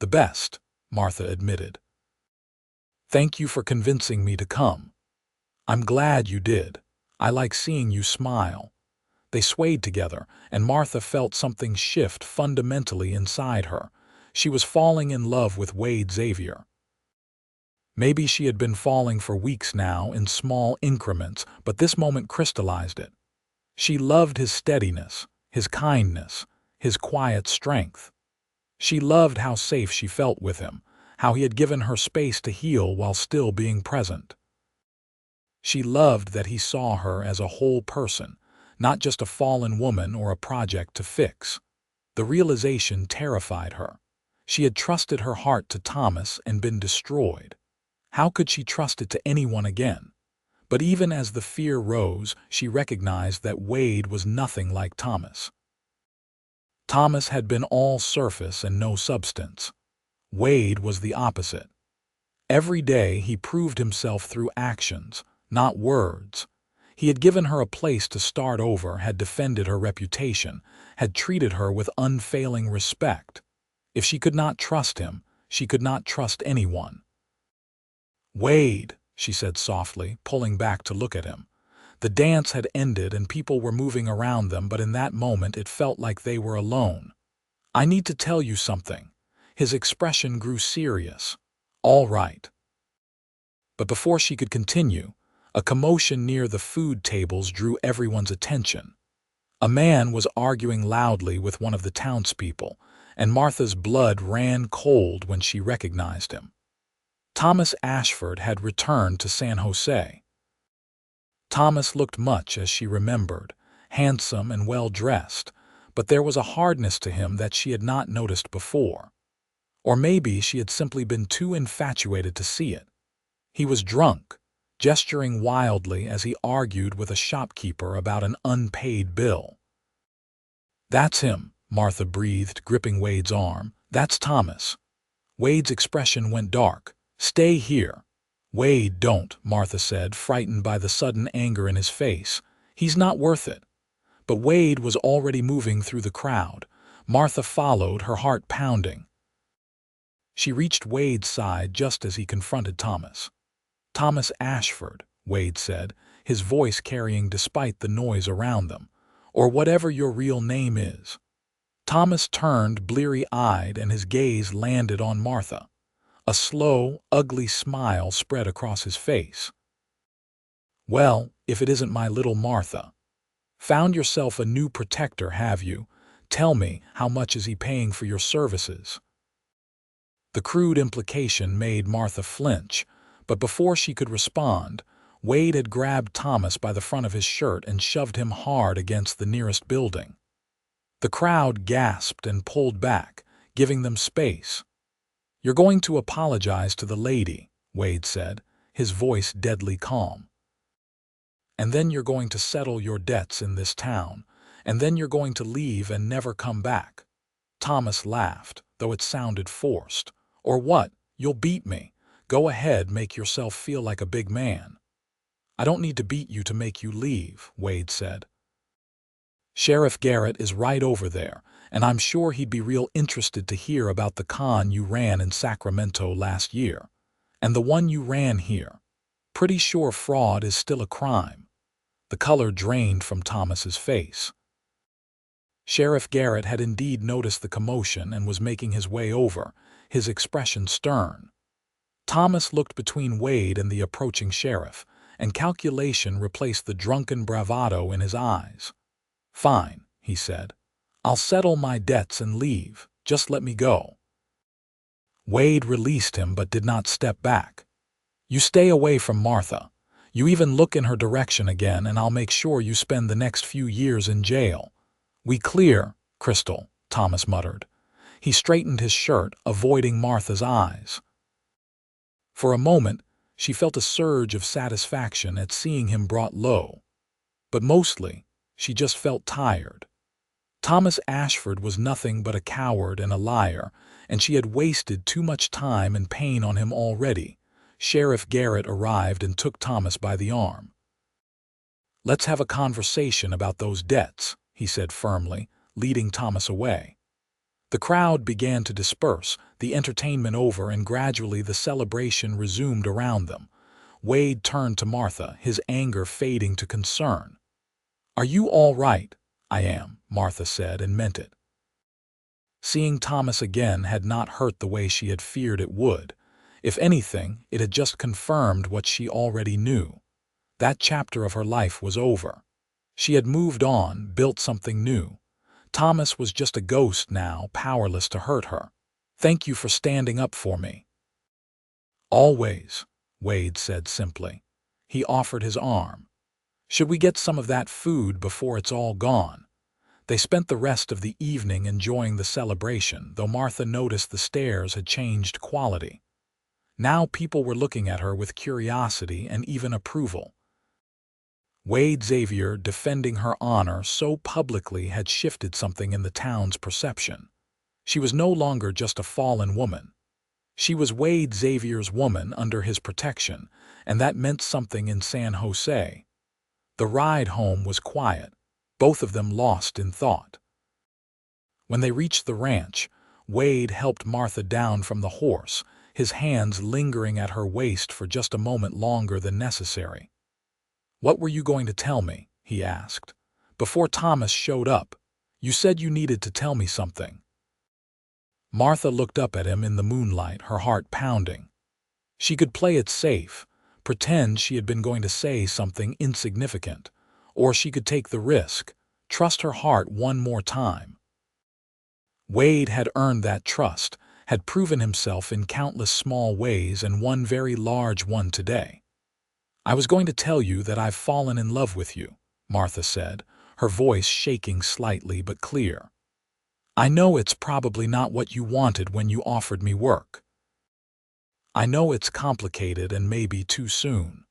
"The best," Martha admitted. "Thank you for convincing me to come." "I'm glad you did. I like seeing you smile." They swayed together, and Martha felt something shift fundamentally inside her. She was falling in love with Wade Xavier. Maybe she had been falling for weeks now in small increments, but this moment crystallized it. She loved his steadiness, his kindness, his quiet strength. She loved how safe she felt with him, how he had given her space to heal while still being present. She loved that he saw her as a whole person, not just a fallen woman or a project to fix. The realization terrified her. She had trusted her heart to Thomas and been destroyed. How could she trust it to anyone again? But even as the fear rose, she recognized that Wade was nothing like Thomas. Thomas had been all surface and no substance. Wade was the opposite. Every day he proved himself through actions, not words. He had given her a place to start over, had defended her reputation, had treated her with unfailing respect. If she could not trust him, she could not trust anyone. "Wade," she said softly, pulling back to look at him. The dance had ended and people were moving around them, but in that moment it felt like they were alone. "I need to tell you something." His expression grew serious. "All right." But before she could continue, a commotion near the food tables drew everyone's attention. A man was arguing loudly with one of the townspeople, and Martha's blood ran cold when she recognized him. Thomas Ashford had returned to San Jose. Thomas looked much as she remembered, handsome and well-dressed, but there was a hardness to him that she had not noticed before. Or maybe she had simply been too infatuated to see it. He was drunk, gesturing wildly as he argued with a shopkeeper about an unpaid bill. "That's him," Martha breathed, gripping Wade's arm. "That's Thomas." Wade's expression went dark. "Stay here." "Wade, don't," Martha said, frightened by the sudden anger in his face. "He's not worth it." But Wade was already moving through the crowd. Martha followed, her heart pounding. She reached Wade's side just as he confronted Thomas. "Thomas Ashford," Wade said, his voice carrying despite the noise around them. "Or whatever your real name is." Thomas turned bleary-eyed and his gaze landed on Martha. A slow, ugly smile spread across his face. "Well, if it isn't my little Martha. Found yourself a new protector, have you? Tell me, how much is he paying for your services?" The crude implication made Martha flinch, but before she could respond, Wade had grabbed Thomas by the front of his shirt and shoved him hard against the nearest building. The crowd gasped and pulled back, giving them space. "You're going to apologize to the lady," Wade said, his voice deadly calm. "And then you're going to settle your debts in this town, and then you're going to leave and never come back." Thomas laughed, though it sounded forced. "Or what? You'll beat me. Go ahead, make yourself feel like a big man." "I don't need to beat you to make you leave," Wade said. "Sheriff Garrett is right over there, and I'm sure he'd be real interested to hear about the con you ran in Sacramento last year. And the one you ran here. Pretty sure fraud is still a crime." The color drained from Thomas's face. Sheriff Garrett had indeed noticed the commotion and was making his way over, his expression stern. Thomas looked between Wade and the approaching sheriff, and calculation replaced the drunken bravado in his eyes. "Fine," he said. "I'll settle my debts and leave. Just let me go." Wade released him but did not step back. "You stay away from Martha. You even look in her direction again, and I'll make sure you spend the next few years in jail." "We clear, Crystal," Thomas muttered. He straightened his shirt, avoiding Martha's eyes. For a moment, she felt a surge of satisfaction at seeing him brought low. But mostly, she just felt tired. Thomas Ashford was nothing but a coward and a liar, and she had wasted too much time and pain on him already. Sheriff Garrett arrived and took Thomas by the arm. "Let's have a conversation about those debts," he said firmly, leading Thomas away. The crowd began to disperse, the entertainment over, and gradually the celebration resumed around them. Wade turned to Martha, his anger fading to concern. "Are you all right?" "I am," Martha said, and meant it. Seeing Thomas again had not hurt the way she had feared it would. If anything, it had just confirmed what she already knew. That chapter of her life was over. She had moved on, built something new. Thomas was just a ghost now, powerless to hurt her. "Thank you for standing up for me." "Always," Wade said simply. He offered his arm. "Should we get some of that food before it's all gone?" They spent the rest of the evening enjoying the celebration, though Martha noticed the stares had changed quality. Now people were looking at her with curiosity and even approval. Xavier defending her honor so publicly had shifted something in the town's perception. She was no longer just a fallen woman. She was Xavier's woman under his protection, and that meant something in San Jose. The ride home was quiet, both of them lost in thought. When they reached the ranch, Wade helped Martha down from the horse, his hands lingering at her waist for just a moment longer than necessary. "What were you going to tell me?" he asked. "Before Thomas showed up, you said you needed to tell me something." Martha looked up at him in the moonlight, her heart pounding. She could play it safe, pretend she had been going to say something insignificant, or she could take the risk, trust her heart one more time. Wade had earned that trust, had proven himself in countless small ways and one very large one today. "I was going to tell you that I've fallen in love with you," Martha said, her voice shaking slightly but clear. "I know it's probably not what you wanted when you offered me work. I know it's complicated and maybe too soon.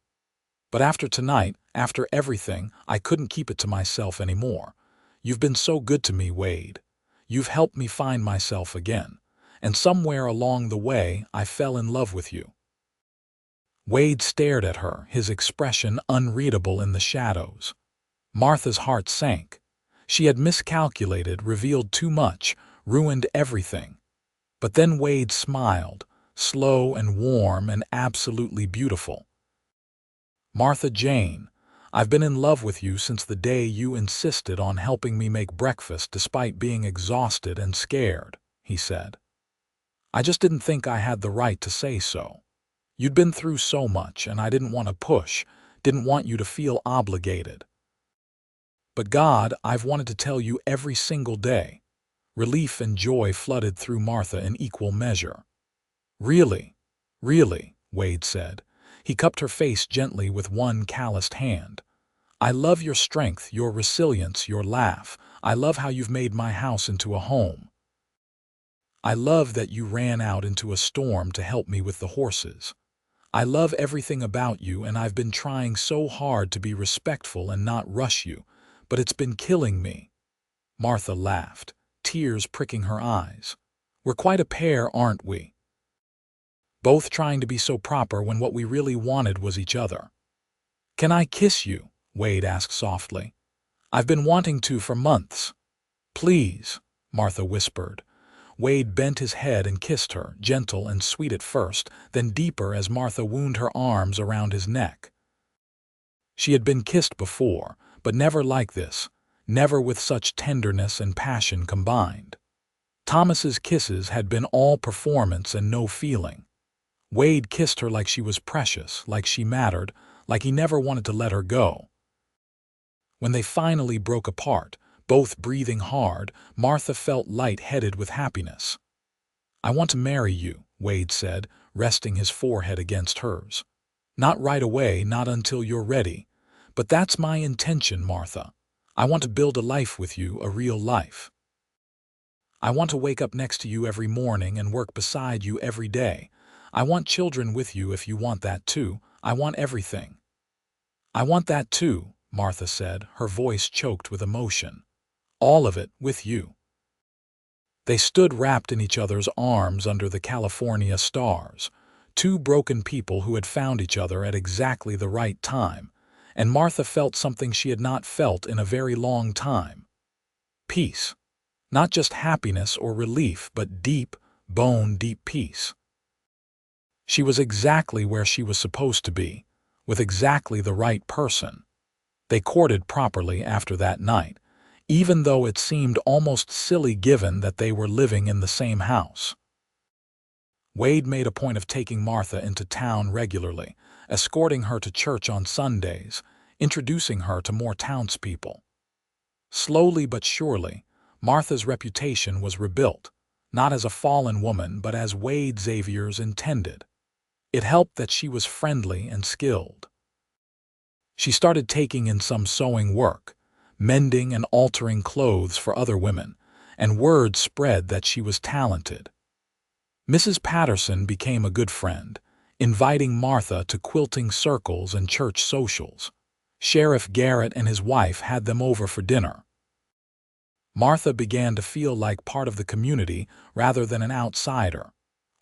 But after tonight, after everything, I couldn't keep it to myself anymore. You've been so good to me, Wade. You've helped me find myself again. And somewhere along the way, I fell in love with you." Wade stared at her, his expression unreadable in the shadows. Martha's heart sank. She had miscalculated, revealed too much, ruined everything. But then Wade smiled, slow and warm and absolutely beautiful. "Martha Jane, I've been in love with you since the day you insisted on helping me make breakfast despite being exhausted and scared," he said. "I just didn't think I had the right to say so. You'd been through so much, and I didn't want to push, didn't want you to feel obligated. But God, I've wanted to tell you every single day." Relief and joy flooded through Martha in equal measure. "Really, really," Wade said. He cupped her face gently with one calloused hand. "I love your strength, your resilience, your laugh. I love how you've made my house into a home. I love that you ran out into a storm to help me with the horses. I love everything about you, and I've been trying so hard to be respectful and not rush you, but it's been killing me." Martha laughed, tears pricking her eyes. "We're quite a pair, aren't we? Both trying to be so proper when what we really wanted was each other." "Can I kiss you?" Wade asked softly. "I've been wanting to for months." "Please," Martha whispered. Wade bent his head and kissed her, gentle and sweet at first, then deeper as Martha wound her arms around his neck. She had been kissed before, but never like this, never with such tenderness and passion combined. Thomas's kisses had been all performance and no feeling. Wade kissed her like she was precious, like she mattered, like he never wanted to let her go. When they finally broke apart, both breathing hard, Martha felt light-headed with happiness. "I want to marry you," Wade said, resting his forehead against hers. Not right away, not until you're ready. But that's my intention, Martha. I want to build a life with you, a real life. I want to wake up next to you every morning and work beside you every day. I want children with you if you want that too. I want everything. I want that too, Martha said, her voice choked with emotion. All of it, with you. They stood wrapped in each other's arms under the California stars, two broken people who had found each other at exactly the right time, and Martha felt something she had not felt in a very long time. Peace. Not just happiness or relief, but deep, bone-deep peace. She was exactly where she was supposed to be, with exactly the right person. They courted properly after that night, even though it seemed almost silly given that they were living in the same house. Wade made a point of taking Martha into town regularly, escorting her to church on Sundays, introducing her to more townspeople. Slowly but surely, Martha's reputation was rebuilt, not as a fallen woman but as Wade Xavier's intended. It helped that she was friendly and skilled. She started taking in some sewing work, mending and altering clothes for other women, and word spread that she was talented. Mrs. Patterson became a good friend, inviting Martha to quilting circles and church socials. Sheriff Garrett and his wife had them over for dinner. Martha began to feel like part of the community rather than an outsider.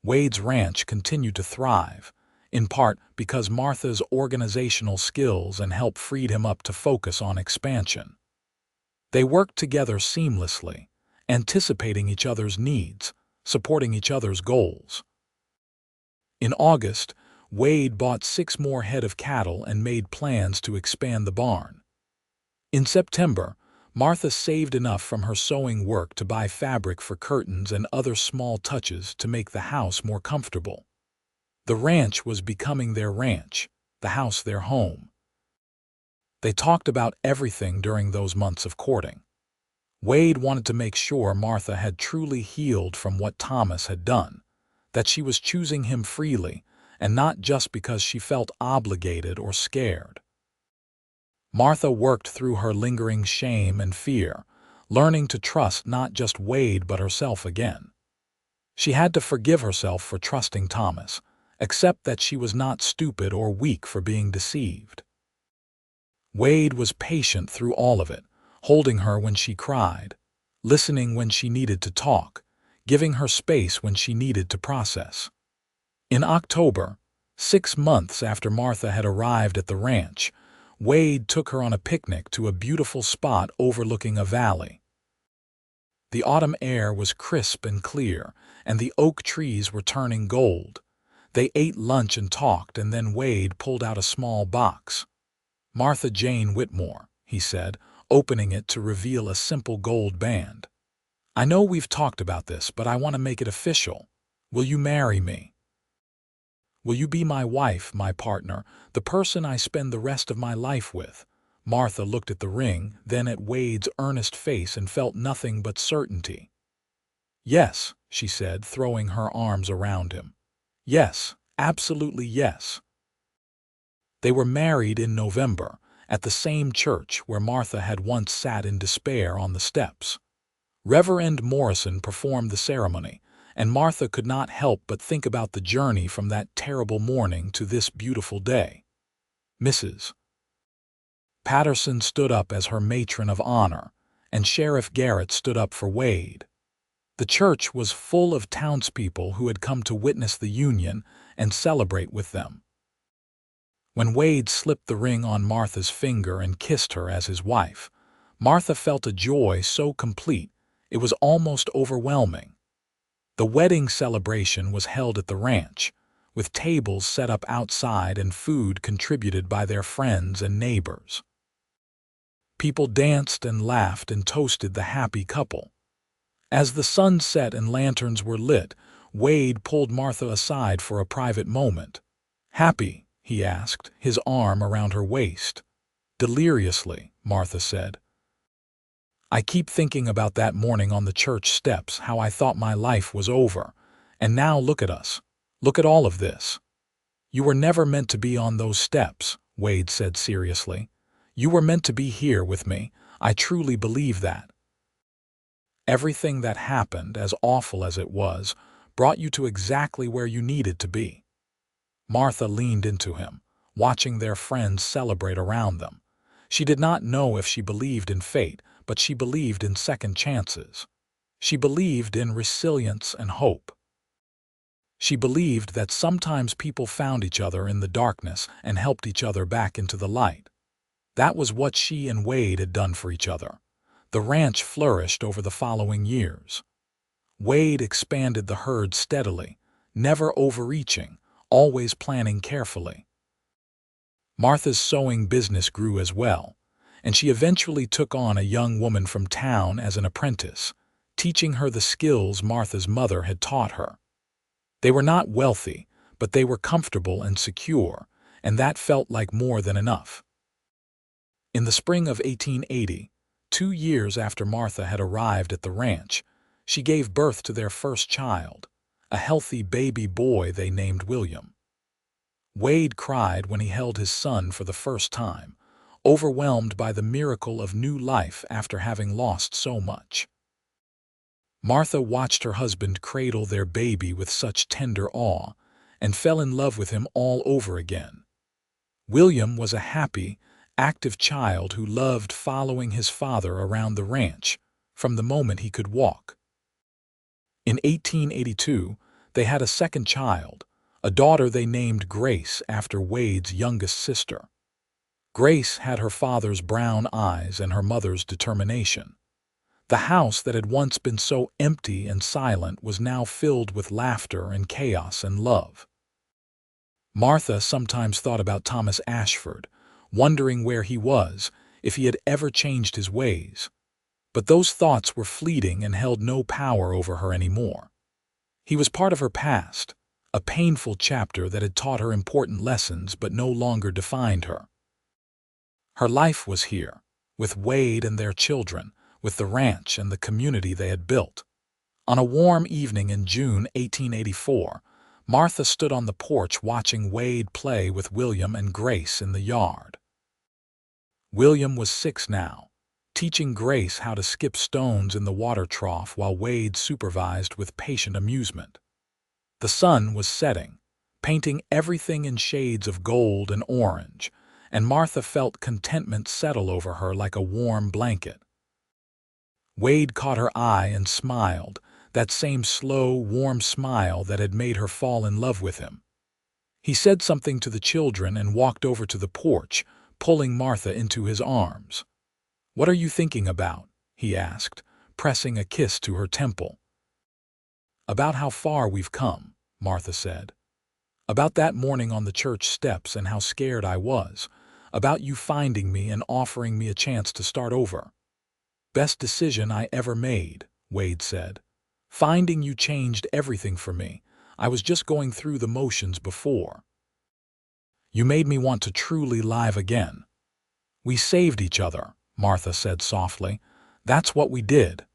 Wade's ranch continued to thrive, in part because Martha's organizational skills and help freed him up to focus on expansion. They worked together seamlessly, anticipating each other's needs, supporting each other's goals. In August, Wade bought 6 more head of cattle and made plans to expand the barn. In September, Martha saved enough from her sewing work to buy fabric for curtains and other small touches to make the house more comfortable. The ranch was becoming their ranch, the house their home. They talked about everything during those months of courting. Wade wanted to make sure Martha had truly healed from what Thomas had done, that she was choosing him freely, and not just because she felt obligated or scared. Martha worked through her lingering shame and fear, learning to trust not just Wade but herself again. She had to forgive herself for trusting Thomas, accept that she was not stupid or weak for being deceived. Wade was patient through all of it, holding her when she cried, listening when she needed to talk, giving her space when she needed to process. In October, 6 months after Martha had arrived at the ranch, Wade took her on a picnic to a beautiful spot overlooking a valley. The autumn air was crisp and clear, and the oak trees were turning gold. They ate lunch and talked, and then Wade pulled out a small box. "Martha Jane Whitmore," he said, opening it to reveal a simple gold band. "I know we've talked about this, but I want to make it official. Will you marry me? Will you be my wife, my partner, the person I spend the rest of my life with?" Martha looked at the ring, then at Wade's earnest face and felt nothing but certainty. "Yes," she said, throwing her arms around him. "Yes, absolutely yes." They were married in November, at the same church where Martha had once sat in despair on the steps. Reverend Morrison performed the ceremony, and Martha could not help but think about the journey from that terrible morning to this beautiful day. Mrs. Patterson stood up as her matron of honor, and Sheriff Garrett stood up for Wade. The church was full of townspeople who had come to witness the union and celebrate with them. When Wade slipped the ring on Martha's finger and kissed her as his wife, Martha felt a joy so complete it was almost overwhelming. The wedding celebration was held at the ranch, with tables set up outside and food contributed by their friends and neighbors. People danced and laughed and toasted the happy couple. As the sun set and lanterns were lit, Wade pulled Martha aside for a private moment. "Happy?" he asked, his arm around her waist. "Deliriously," Martha said. "I keep thinking about that morning on the church steps, how I thought my life was over. And now look at us. Look at all of this. "You were never meant to be on those steps," Wade said seriously. "You were meant to be here with me. I truly believe that. Everything that happened, as awful as it was, brought you to exactly where you needed to be." Martha leaned into him, watching their friends celebrate around them. She did not know if she believed in fate, but she believed in second chances. She believed in resilience and hope. She believed that sometimes people found each other in the darkness and helped each other back into the light. That was what she and Wade had done for each other. The ranch flourished over the following years. Wade expanded the herd steadily, never overreaching, always planning carefully. Martha's sewing business grew as well, and she eventually took on a young woman from town as an apprentice, teaching her the skills Martha's mother had taught her. They were not wealthy, but they were comfortable and secure, and that felt like more than enough. In the spring of 1880, 2 years after Martha had arrived at the ranch, she gave birth to their first child, a healthy baby boy they named William. Wade cried when he held his son for the first time, overwhelmed by the miracle of new life after having lost so much. Martha watched her husband cradle their baby with such tender awe and fell in love with him all over again. William was a happy, active child who loved following his father around the ranch from the moment he could walk. In 1882, they had a second child, a daughter they named Grace after Wade's youngest sister. Grace had her father's brown eyes and her mother's determination. The house that had once been so empty and silent was now filled with laughter and chaos and love. Martha sometimes thought about Thomas Ashford, wondering where he was, if he had ever changed his ways. But those thoughts were fleeting and held no power over her anymore. He was part of her past, a painful chapter that had taught her important lessons but no longer defined her. Her life was here, with Wade and their children, with the ranch and the community they had built. On a warm evening in June 1884, Martha stood on the porch watching Wade play with William and Grace in the yard. William was 6 now, teaching Grace how to skip stones in the water trough while Wade supervised with patient amusement. The sun was setting, painting everything in shades of gold and orange, and Martha felt contentment settle over her like a warm blanket. Wade caught her eye and smiled, that same slow, warm smile that had made her fall in love with him. He said something to the children and walked over to the porch, pulling Martha into his arms. "What are you thinking about?" he asked, pressing a kiss to her temple. "About how far we've come," Martha said. "About that morning on the church steps and how scared I was. About you finding me and offering me a chance to start over." "Best decision I ever made," Wade said. "Finding you changed everything for me. I was just going through the motions before. You made me want to truly live again." "We saved each other," Martha said softly. "That's what we did.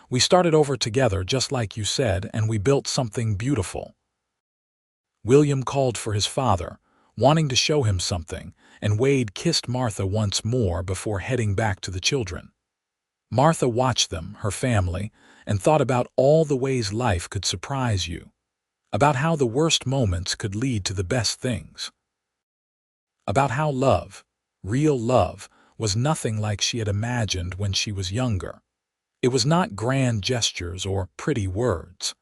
We started over together just like you said, and we built something beautiful." William called for his father, wanting to show him something, and Wade kissed Martha once more before heading back to the children. Martha watched them, her family, and thought about all the ways life could surprise you, about how the worst moments could lead to the best things, about how love, real love, was nothing like she had imagined when she was younger. It was not grand gestures or pretty words.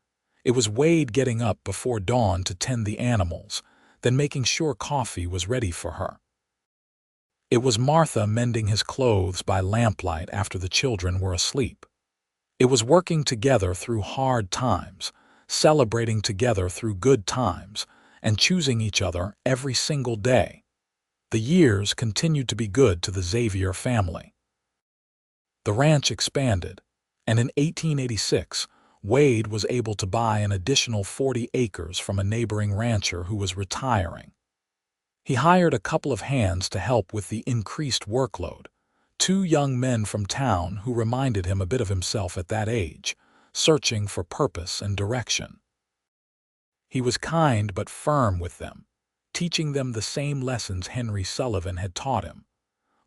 It was Wade getting up before dawn to tend the animals, then making sure coffee was ready for her. It was Martha mending his clothes by lamplight after the children were asleep. It was working together through hard times, celebrating together through good times, and choosing each other every single day. The years continued to be good to the Xavier family. The ranch expanded, and in 1886, Wade was able to buy an additional 40 acres from a neighboring rancher who was retiring. He hired a couple of hands to help with the increased workload, 2 young men from town who reminded him a bit of himself at that age, searching for purpose and direction. He was kind but firm with them, teaching them the same lessons Henry Sullivan had taught him.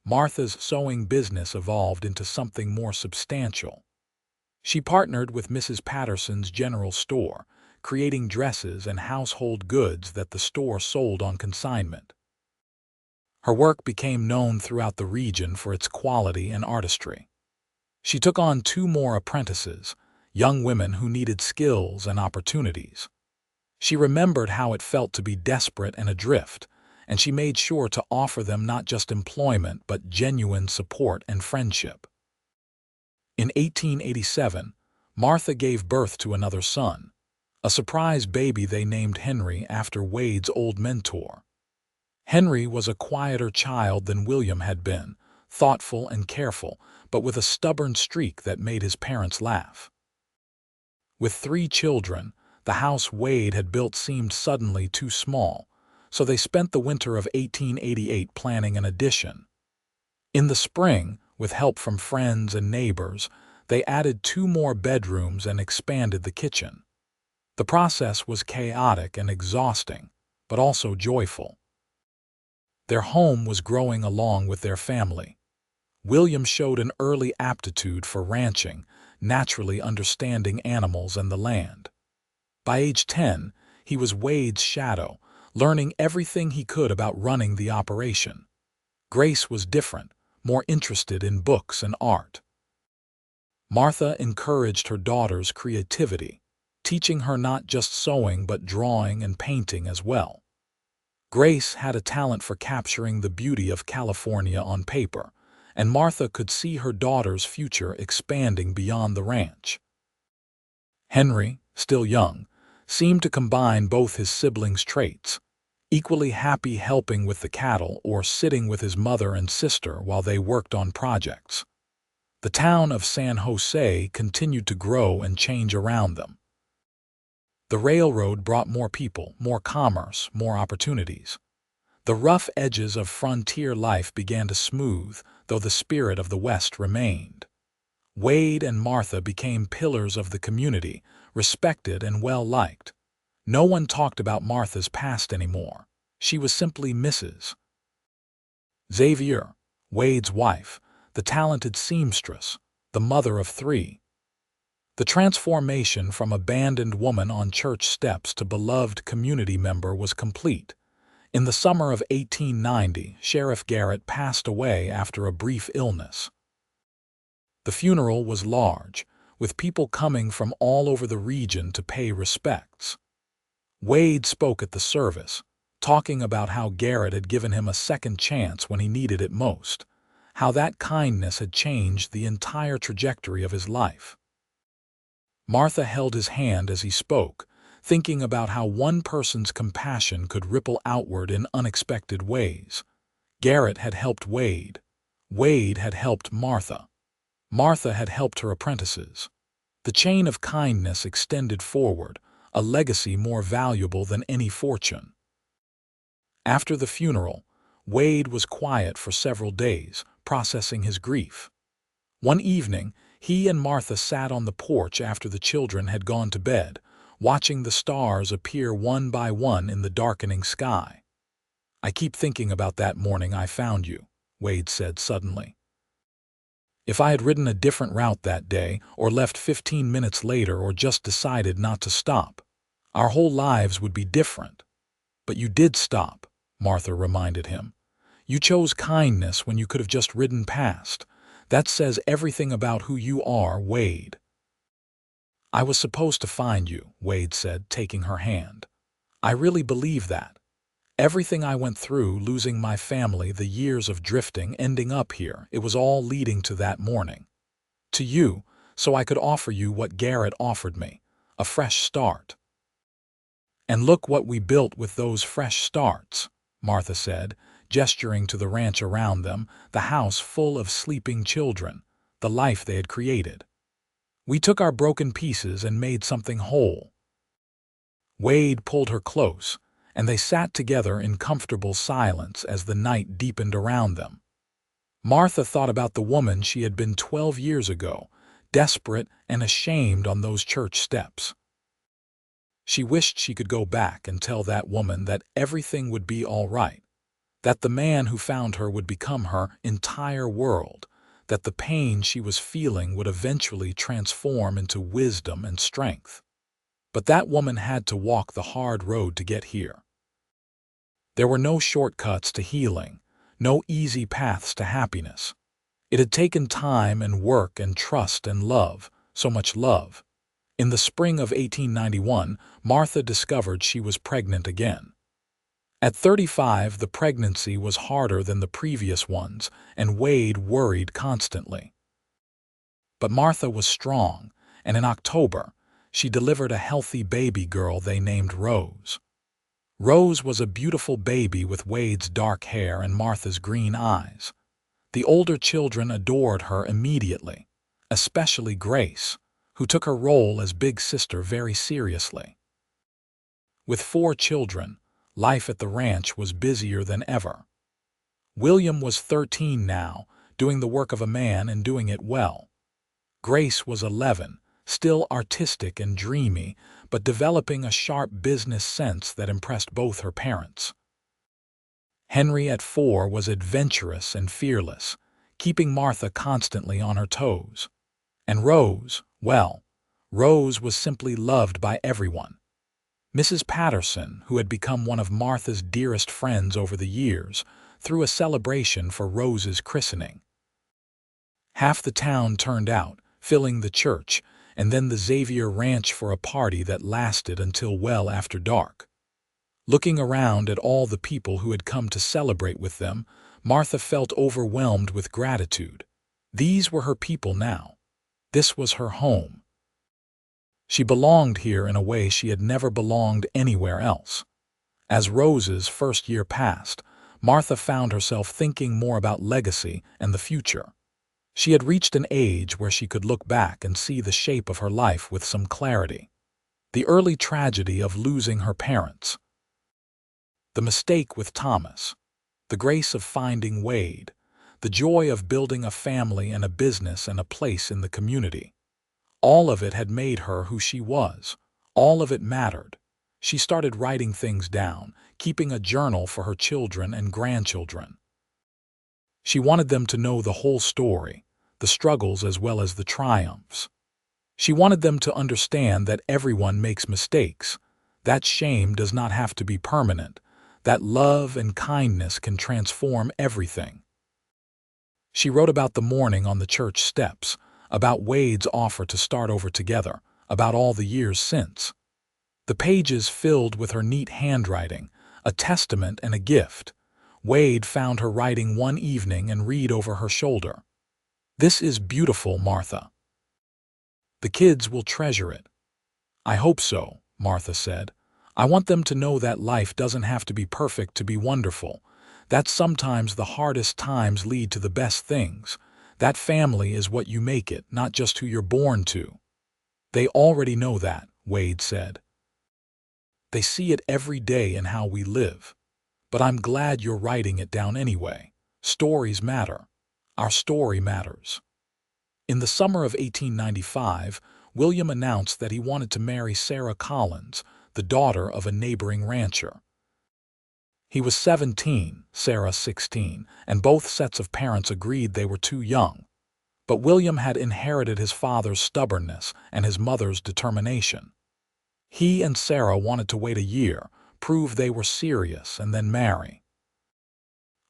Martha's sewing business evolved into something more substantial. She partnered with Mrs. Patterson's general store, creating dresses and household goods that the store sold on consignment. Her work became known throughout the region for its quality and artistry. She took on 2 more apprentices, young women who needed skills and opportunities. She remembered how it felt to be desperate and adrift, and she made sure to offer them not just employment but genuine support and friendship. In 1887, Martha gave birth to another son, a surprise baby they named Henry after Wade's old mentor. Henry was a quieter child than William had been, thoughtful and careful, but with a stubborn streak that made his parents laugh. With 3 children, the house Wade had built seemed suddenly too small, so they spent the winter of 1888 planning an addition. In the spring, with help from friends and neighbors, they added 2 more bedrooms and expanded the kitchen. The process was chaotic and exhausting, but also joyful. Their home was growing along with their family. William showed an early aptitude for ranching, naturally understanding animals and the land. By age 10, he was Wade's shadow, learning everything he could about running the operation. Grace was different, more interested in books and art. Martha encouraged her daughter's creativity, teaching her not just sewing but drawing and painting as well. Grace had a talent for capturing the beauty of California on paper, and Martha could see her daughter's future expanding beyond the ranch. Henry, still young, seemed to combine both his siblings' traits, equally happy helping with the cattle or sitting with his mother and sister while they worked on projects. The town of San Jose continued to grow and change around them. The railroad brought more people, more commerce, more opportunities. The rough edges of frontier life began to smooth, though the spirit of the West remained. Wade and Martha became pillars of the community, respected and well-liked. No one talked about Martha's past anymore. She was simply Mrs. Xavier, Wade's wife, the talented seamstress, the mother of 3. The transformation from abandoned woman on church steps to beloved community member was complete. In the summer of 1890, Sheriff Garrett passed away after a brief illness. The funeral was large, with people coming from all over the region to pay respects. Wade spoke at the service, talking about how Garrett had given him a second chance when he needed it most, how that kindness had changed the entire trajectory of his life. Martha held his hand as he spoke, thinking about how one person's compassion could ripple outward in unexpected ways. Garrett had helped Wade. Wade had helped Martha. Martha had helped her apprentices. The chain of kindness extended forward, a legacy more valuable than any fortune. After the funeral, Wade was quiet for several days, processing his grief. One evening, he and Martha sat on the porch after the children had gone to bed, watching the stars appear one by one in the darkening sky. "I keep thinking about that morning I found you," Wade said suddenly. "If I had ridden a different route that day, or left 15 minutes later, or just decided not to stop, our whole lives would be different." "But you did stop," Martha reminded him. "You chose kindness when you could have just ridden past. That says everything about who you are, Wade." "I was supposed to find you," Wade said, taking her hand. "I really believe that. Everything I went through, losing my family, the years of drifting, ending up here, it was all leading to that morning. To you, so I could offer you what Garrett offered me, a fresh start." "And look what we built with those fresh starts," Martha said, gesturing to the ranch around them, the house full of sleeping children, the life they had created. "We took our broken pieces and made something whole." Wade pulled her close, and they sat together in comfortable silence as the night deepened around them. Martha thought about the woman she had been 12 years ago, desperate and ashamed on those church steps. She wished she could go back and tell that woman that everything would be all right, that the man who found her would become her entire world, that the pain she was feeling would eventually transform into wisdom and strength. But that woman had to walk the hard road to get here. There were no shortcuts to healing, no easy paths to happiness. It had taken time and work and trust and love, so much love. In the spring of 1891, Martha discovered she was pregnant again. At 35, the pregnancy was harder than the previous ones, and Wade worried constantly. But Martha was strong, and in October, she delivered a healthy baby girl they named Rose. Rose was a beautiful baby with Wade's dark hair and Martha's green eyes. The older children adored her immediately, especially Grace, who took her role as big sister very seriously. With 4 children, life at the ranch was busier than ever. William was 13 now, doing the work of a man and doing it well. Grace was 11, still artistic and dreamy, but developing a sharp business sense that impressed both her parents. Henry at 4 was adventurous and fearless, keeping Martha constantly on her toes. And Rose, well, Rose was simply loved by everyone. Mrs. Patterson, who had become one of Martha's dearest friends over the years, threw a celebration for Rose's christening. Half the town turned out, filling the church, and then the Xavier ranch for a party that lasted until well after dark. Looking around at all the people who had come to celebrate with them, Martha felt overwhelmed with gratitude. These were her people now. This was her home. She belonged here in a way she had never belonged anywhere else. As Rose's first year passed, Martha found herself thinking more about legacy and the future. She had reached an age where she could look back and see the shape of her life with some clarity. The early tragedy of losing her parents, the mistake with Thomas, the grace of finding Wade, the joy of building a family and a business and a place in the community. All of it had made her who she was. All of it mattered. She started writing things down, keeping a journal for her children and grandchildren. She wanted them to know the whole story, the struggles as well as the triumphs. She wanted them to understand that everyone makes mistakes, that shame does not have to be permanent, that love and kindness can transform everything. She wrote about the morning on the church steps, about Wade's offer to start over together, about all the years since. The pages filled with her neat handwriting, a testament and a gift. Wade found her writing one evening and read over her shoulder. "This is beautiful, Martha. The kids will treasure it." "I hope so," Martha said. "I want them to know that life doesn't have to be perfect to be wonderful, that sometimes the hardest times lead to the best things, that family is what you make it, not just who you're born to." "They already know that," Wade said. "They see it every day in how we live. But I'm glad you're writing it down anyway. Stories matter. Our story matters." In the summer of 1895, William announced that he wanted to marry Sarah Collins, the daughter of a neighboring rancher. He was 17, Sarah 16, and both sets of parents agreed they were too young. But William had inherited his father's stubbornness and his mother's determination. He and Sarah wanted to wait a year, prove they were serious, and then marry.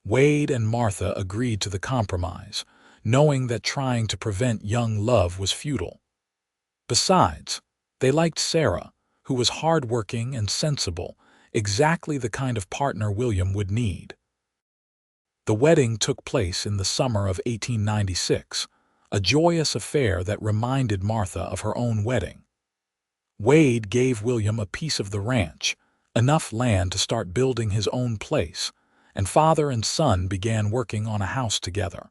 Wade and Martha agreed to the compromise, knowing that trying to prevent young love was futile. Besides, they liked Sarah, who was hardworking and sensible, exactly the kind of partner William would need. The wedding took place in the summer of 1896, a joyous affair that reminded Martha of her own wedding. Wade gave William a piece of the ranch, enough land to start building his own place, and father and son began working on a house together.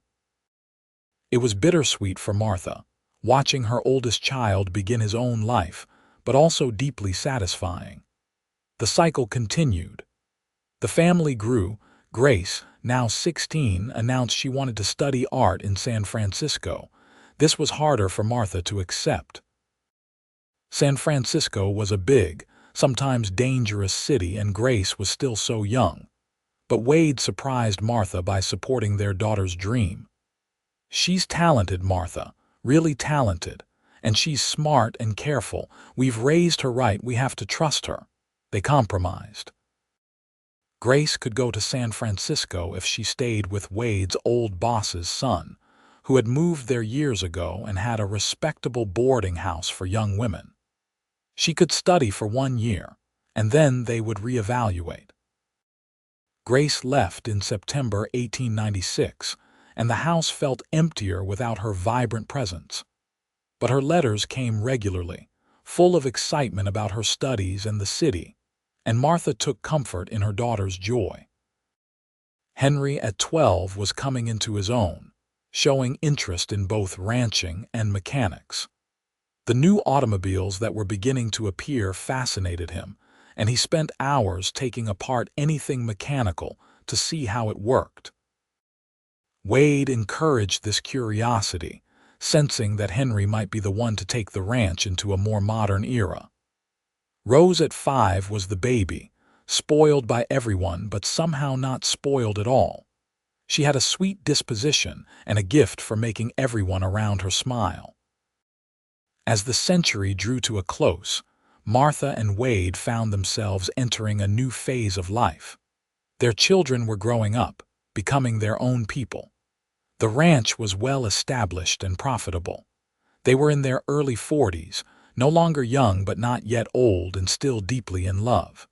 It was bittersweet for Martha, watching her oldest child begin his own life, but also deeply satisfying. The cycle continued. The family grew. Grace, now 16, announced she wanted to study art in San Francisco. This was harder for Martha to accept. San Francisco was a big, sometimes dangerous city, and Grace was still so young. But Wade surprised Martha by supporting their daughter's dream. "She's talented, Martha, really talented. And she's smart and careful. We've raised her right, we have to trust her." They compromised. Grace could go to San Francisco if she stayed with Wade's old boss's son, who had moved there years ago and had a respectable boarding house for young women. She could study for 1 year, and then they would reevaluate. Grace left in September 1896, and the house felt emptier without her vibrant presence. But her letters came regularly, full of excitement about her studies and the city, and Martha took comfort in her daughter's joy. Henry, at 12, was coming into his own, showing interest in both ranching and mechanics. The new automobiles that were beginning to appear fascinated him, and he spent hours taking apart anything mechanical to see how it worked. Wade encouraged this curiosity, sensing that Henry might be the one to take the ranch into a more modern era. Rose, at 5, was the baby, spoiled by everyone but somehow not spoiled at all. She had a sweet disposition and a gift for making everyone around her smile. As the century drew to a close, Martha and Wade found themselves entering a new phase of life. Their children were growing up, becoming their own people. The ranch was well established and profitable. They were in their early 40s, no longer young but not yet old, and still deeply in love.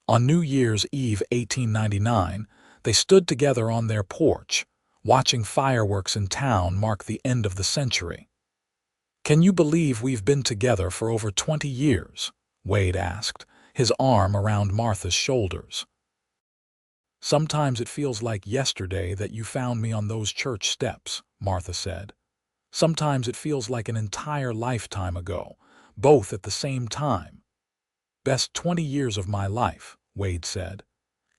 On New Year's Eve 1899, they stood together on their porch, watching fireworks in town mark the end of the century. "Can you believe we've been together for over 20 years?" Wade asked, his arm around Martha's shoulders. "Sometimes it feels like yesterday that you found me on those church steps," Martha said. "Sometimes it feels like an entire lifetime ago, both at the same time." "Best 20 years of my life," Wade said.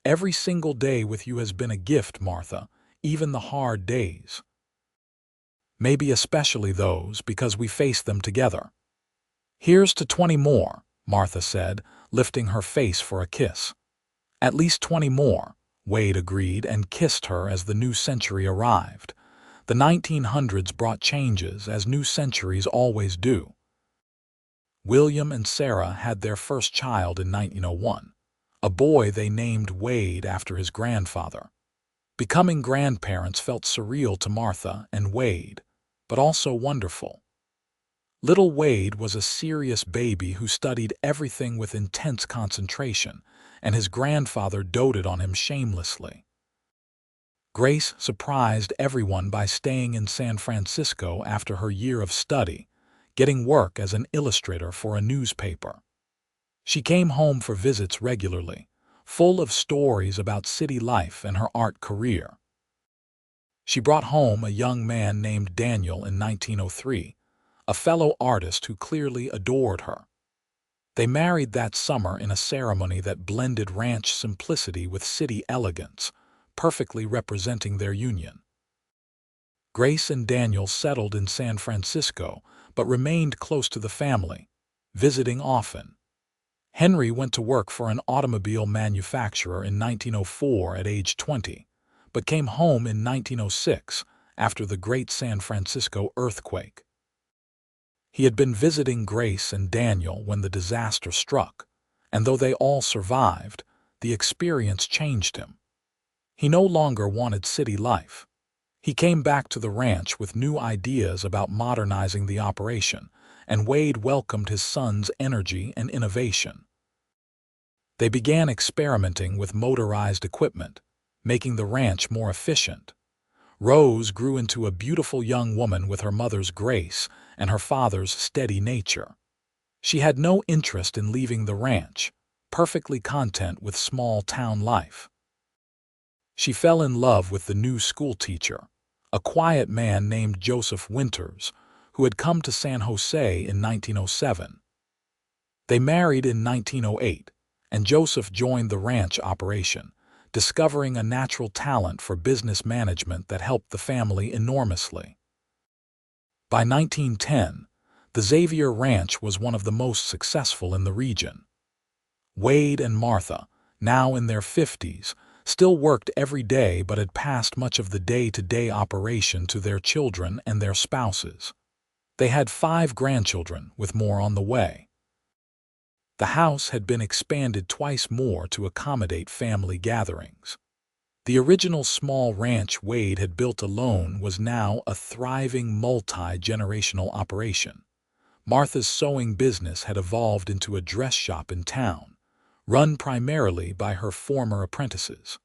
"Every single day with you has been a gift, Martha, even the hard days. Maybe especially those, because we faced them together." "Here's to 20 more," Martha said, lifting her face for a kiss. "At least 20 more," Wade agreed, and kissed her as the new century arrived. The 1900s brought changes, as new centuries always do. William and Sarah had their first child in 1901, a boy they named Wade after his grandfather. Becoming grandparents felt surreal to Martha and Wade, but also wonderful. Little Wade was a serious baby who studied everything with intense concentration, and his grandfather doted on him shamelessly. Grace surprised everyone by staying in San Francisco after her year of study, getting work as an illustrator for a newspaper. She came home for visits regularly, full of stories about city life and her art career. She brought home a young man named Daniel in 1903, a fellow artist who clearly adored her. They married that summer in a ceremony that blended ranch simplicity with city elegance, perfectly representing their union. Grace and Daniel settled in San Francisco, but remained close to the family, visiting often. Henry went to work for an automobile manufacturer in 1904 at age 20, but came home in 1906 after the Great San Francisco earthquake. He had been visiting Grace and Daniel when the disaster struck, and though they all survived, the experience changed him. He no longer wanted city life. He came back to the ranch with new ideas about modernizing the operation, and Wade welcomed his son's energy and innovation. They began experimenting with motorized equipment, making the ranch more efficient. Rose grew into a beautiful young woman with her mother's grace and her father's steady nature. She had no interest in leaving the ranch, perfectly content with small-town life. She fell in love with the new schoolteacher, a quiet man named Joseph Winters, who had come to San Jose in 1907. They married in 1908, and Joseph joined the ranch operation, discovering a natural talent for business management that helped the family enormously. By 1910, The Xavier Ranch was one of the most successful in the region. Wade and Martha, now in their 50s, still worked every day but had passed much of the day-to-day operation to their children and their spouses. They had 5 grandchildren, with more on the way. The house had been expanded twice more to accommodate family gatherings. The original small ranch Wade had built alone was now a thriving multi-generational operation. Martha's sewing business had evolved into a dress shop in town, run primarily by her former apprentices.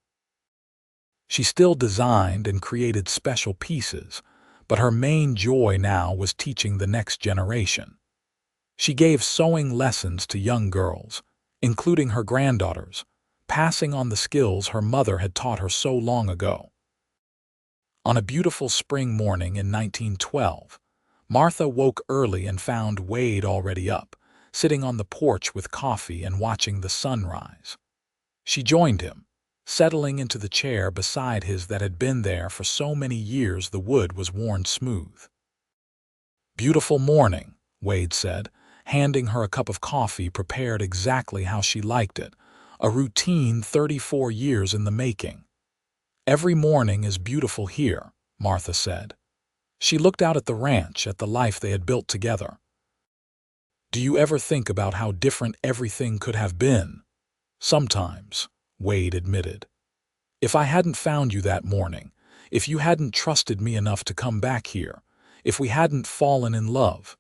She still designed and created special pieces, but her main joy now was teaching the next generation. She gave sewing lessons to young girls, including her granddaughters, passing on the skills her mother had taught her so long ago. On a beautiful spring morning in 1912, Martha woke early and found Wade already up, sitting on the porch with coffee and watching the sunrise. She joined him, settling into the chair beside his that had been there for so many years the wood was worn smooth. "Beautiful morning," Wade said, handing her a cup of coffee prepared exactly how she liked it, a routine 34 years in the making. "Every morning is beautiful here," Martha said. She looked out at the ranch, at the life they had built together. "Do you ever think about how different everything could have been?" "Sometimes," Wade admitted. "If I hadn't found you that morning, if you hadn't trusted me enough to come back here, if we hadn't fallen in love.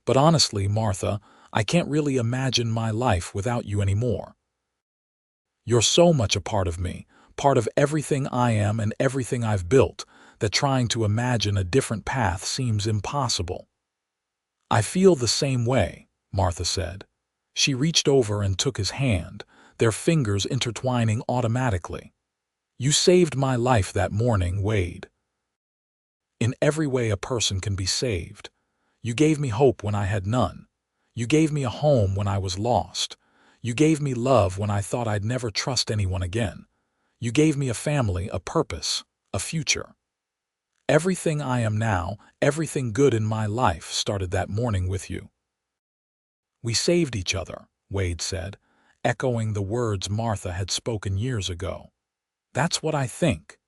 But honestly, Martha, I can't really imagine my life without you anymore. You're so much a part of me, part of everything I am and everything I've built, that trying to imagine a different path seems impossible." "I feel the same way," Martha said. She reached over and took his hand, their fingers intertwining automatically. "You saved my life that morning, Wade. In every way a person can be saved. You gave me hope when I had none. You gave me a home when I was lost. You gave me love when I thought I'd never trust anyone again. You gave me a family, a purpose, a future. Everything I am now, everything good in my life started that morning with you." "We saved each other," Wade said, echoing the words Martha had spoken years ago. "That's what I think.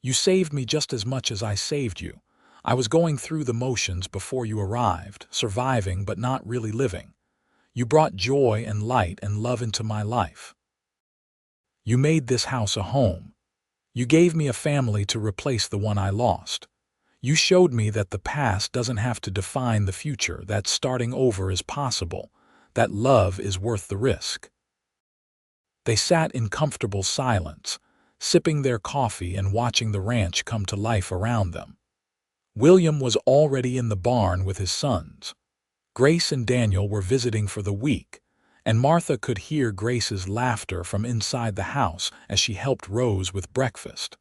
You saved me just as much as I saved you. I was going through the motions before you arrived, surviving but not really living. You brought joy and light and love into my life. You made this house a home. You gave me a family to replace the one I lost. You showed me that the past doesn't have to define the future, that starting over is possible, that love is worth the risk." They sat in comfortable silence, sipping their coffee and watching the ranch come to life around them. William was already in the barn with his sons. Grace and Daniel were visiting for the week, and Martha could hear Grace's laughter from inside the house as she helped Rose with breakfast.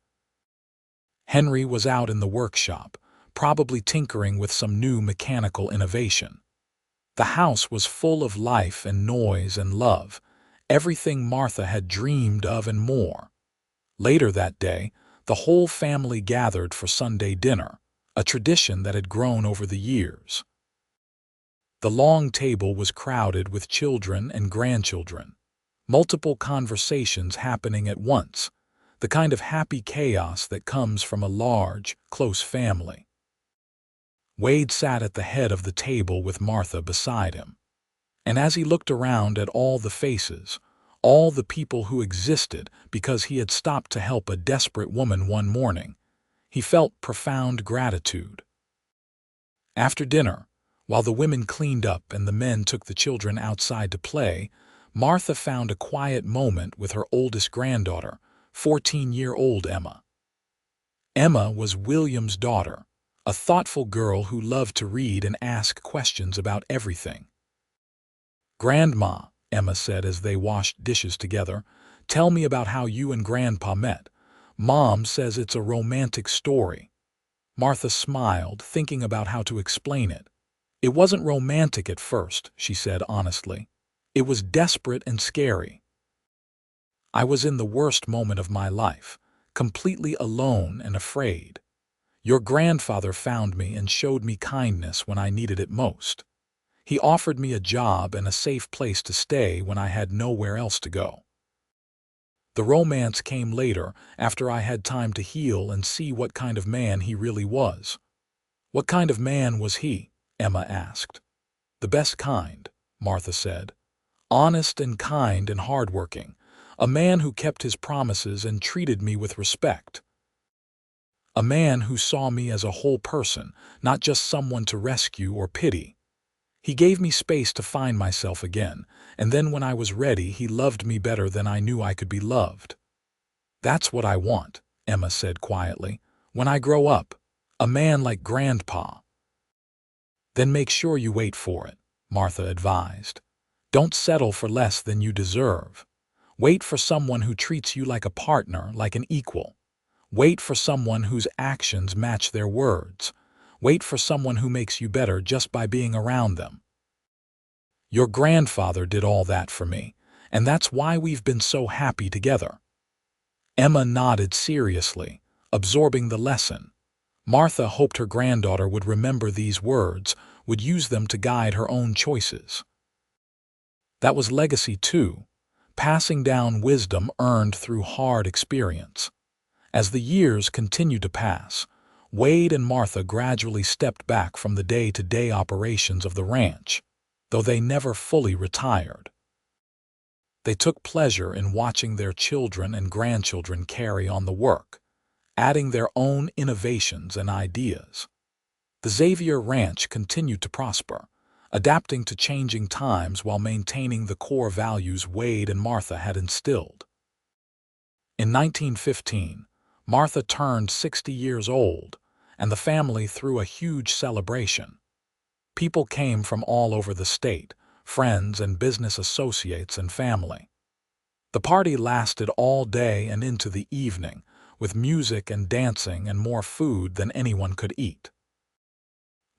Henry was out in the workshop, probably tinkering with some new mechanical innovation. The house was full of life and noise and love, everything Martha had dreamed of and more. Later that day, the whole family gathered for Sunday dinner, a tradition that had grown over the years. The long table was crowded with children and grandchildren, multiple conversations happening at once, the kind of happy chaos that comes from a large, close family. Wade sat at the head of the table with Martha beside him, and as he looked around at all the faces, all the people who existed because he had stopped to help a desperate woman one morning, he felt profound gratitude. After dinner, while the women cleaned up and the men took the children outside to play, Martha found a quiet moment with her oldest granddaughter, 14-year-old Emma. Emma was William's daughter, a thoughtful girl who loved to read and ask questions about everything. "Grandma," Emma said as they washed dishes together, "tell me about how you and Grandpa met. Mom says it's a romantic story." Martha smiled, thinking about how to explain it. "It wasn't romantic at first," she said honestly. "It was desperate and scary. I was in the worst moment of my life, completely alone and afraid. Your grandfather found me and showed me kindness when I needed it most. He offered me a job and a safe place to stay when I had nowhere else to go. The romance came later, after I had time to heal and see what kind of man he really was. What kind of man was he? Emma asked. The best kind, Martha said. Honest and kind and hardworking. A man who kept his promises and treated me with respect. A man who saw me as a whole person, not just someone to rescue or pity. He gave me space to find myself again, and then when I was ready, he loved me better than I knew I could be loved. That's what I want, Emma said quietly. When I grow up, a man like Grandpa. Then make sure you wait for it, Martha advised. Don't settle for less than you deserve. Wait for someone who treats you like a partner, like an equal. Wait for someone whose actions match their words. Wait for someone who makes you better just by being around them. Your grandfather did all that for me, and that's why we've been so happy together. Emma nodded seriously, absorbing the lesson. Martha hoped her granddaughter would remember these words, would use them to guide her own choices. That was legacy too, passing down wisdom earned through hard experience. As the years continued to pass, Wade and Martha gradually stepped back from the day-to-day operations of the ranch, though they never fully retired. They took pleasure in watching their children and grandchildren carry on the work, adding their own innovations and ideas. The Xavier Ranch continued to prosper, adapting to changing times while maintaining the core values Wade and Martha had instilled. In 1915, Martha turned 60 years old, and the family threw a huge celebration. People came from all over the state, friends and business associates and family. The party lasted all day and into the evening, with music and dancing and more food than anyone could eat.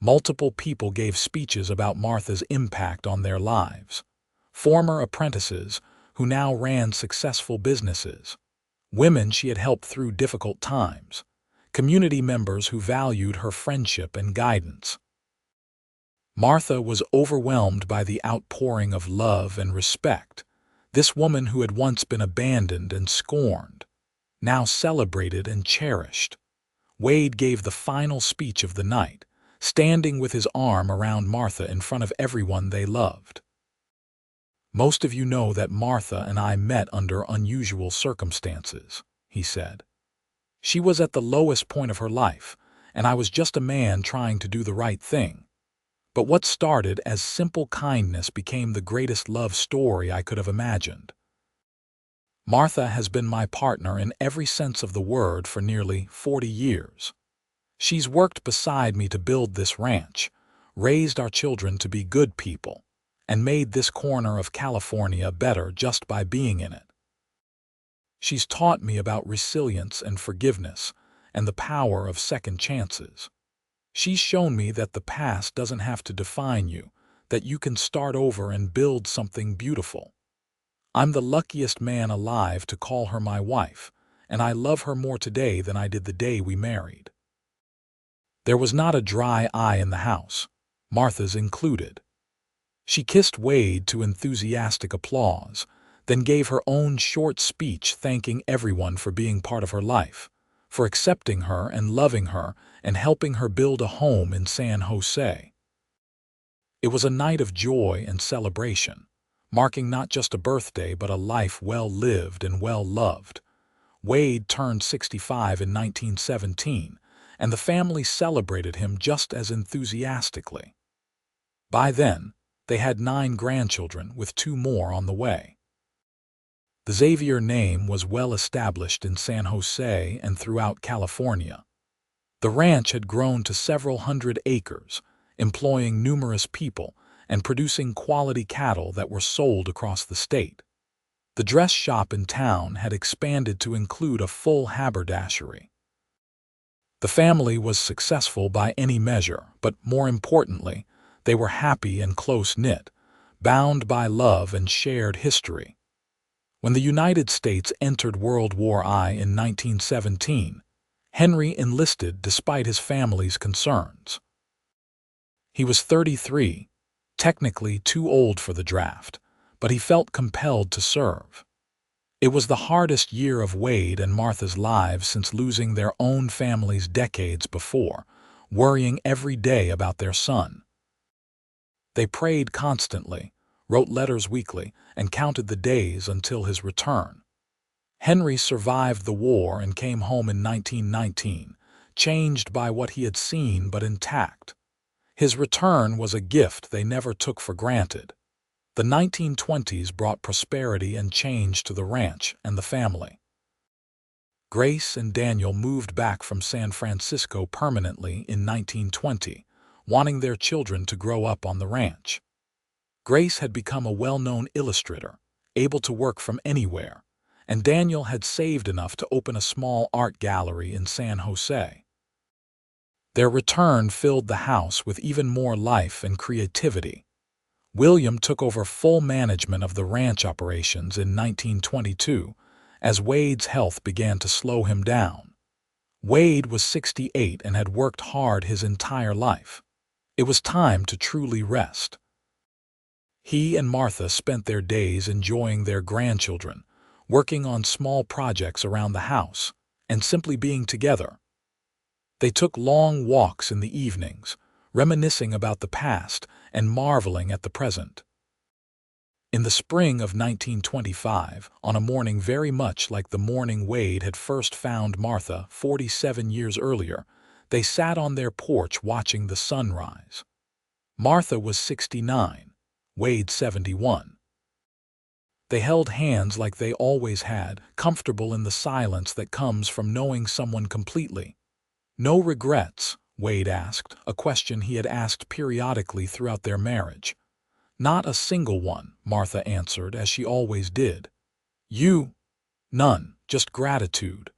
Multiple people gave speeches about Martha's impact on their lives. Former apprentices who now ran successful businesses. Women she had helped through difficult times. Community members who valued her friendship and guidance. Martha was overwhelmed by the outpouring of love and respect. This woman who had once been abandoned and scorned, now celebrated and cherished. Wade gave the final speech of the night, standing with his arm around Martha in front of everyone they loved. Most of you know that Martha and I met under unusual circumstances, he said. She was at the lowest point of her life, and I was just a man trying to do the right thing. But what started as simple kindness became the greatest love story I could have imagined. Martha has been my partner in every sense of the word for nearly 40 years. She's worked beside me to build this ranch, raised our children to be good people, and made this corner of California better just by being in it. She's taught me about resilience and forgiveness and the power of second chances. She's shown me that the past doesn't have to define you, that you can start over and build something beautiful. I'm the luckiest man alive to call her my wife, and I love her more today than I did the day we married. There was not a dry eye in the house, Martha's included. She kissed Wade to enthusiastic applause, then gave her own short speech thanking everyone for being part of her life, for accepting her and loving her and helping her build a home in San Jose. It was a night of joy and celebration, marking not just a birthday but a life well lived and well loved. Wade turned 65 in 1917, and the family celebrated him just as enthusiastically. By then, they had 9 grandchildren with 2 more on the way. The Xavier name was well established in San Jose and throughout California. The ranch had grown to several hundred acres, employing numerous people and producing quality cattle that were sold across the state. The dress shop in town had expanded to include a full haberdashery. The family was successful by any measure, but more importantly, they were happy and close-knit, bound by love and shared history. When the United States entered World War I in 1917, Henry enlisted despite his family's concerns. He was 33, technically too old for the draft, but he felt compelled to serve. It was the hardest year of Wade and Martha's lives since losing their own families decades before, worrying every day about their son. They prayed constantly, wrote letters weekly, and counted the days until his return. Henry survived the war and came home in 1919, changed by what he had seen but intact. His return was a gift they never took for granted. The 1920s brought prosperity and change to the ranch and the family. Grace and Daniel moved back from San Francisco permanently in 1920, wanting their children to grow up on the ranch. Grace had become a well-known illustrator, able to work from anywhere, and Daniel had saved enough to open a small art gallery in San Jose. Their return filled the house with even more life and creativity. William took over full management of the ranch operations in 1922, as Wade's health began to slow him down. Wade was 68 and had worked hard his entire life. It was time to truly rest. He and Martha spent their days enjoying their grandchildren, working on small projects around the house, and simply being together. They took long walks in the evenings, reminiscing about the past and marveling at the present. In the spring of 1925, on a morning very much like the morning Wade had first found Martha 47 years earlier, they sat on their porch watching the sunrise. Martha was 69, Wade 71. They held hands like they always had, comfortable in the silence that comes from knowing someone completely. "No regrets?" Wade asked, a question he had asked periodically throughout their marriage. "Not a single one," Martha answered, as she always did. "You?" "None, just gratitude.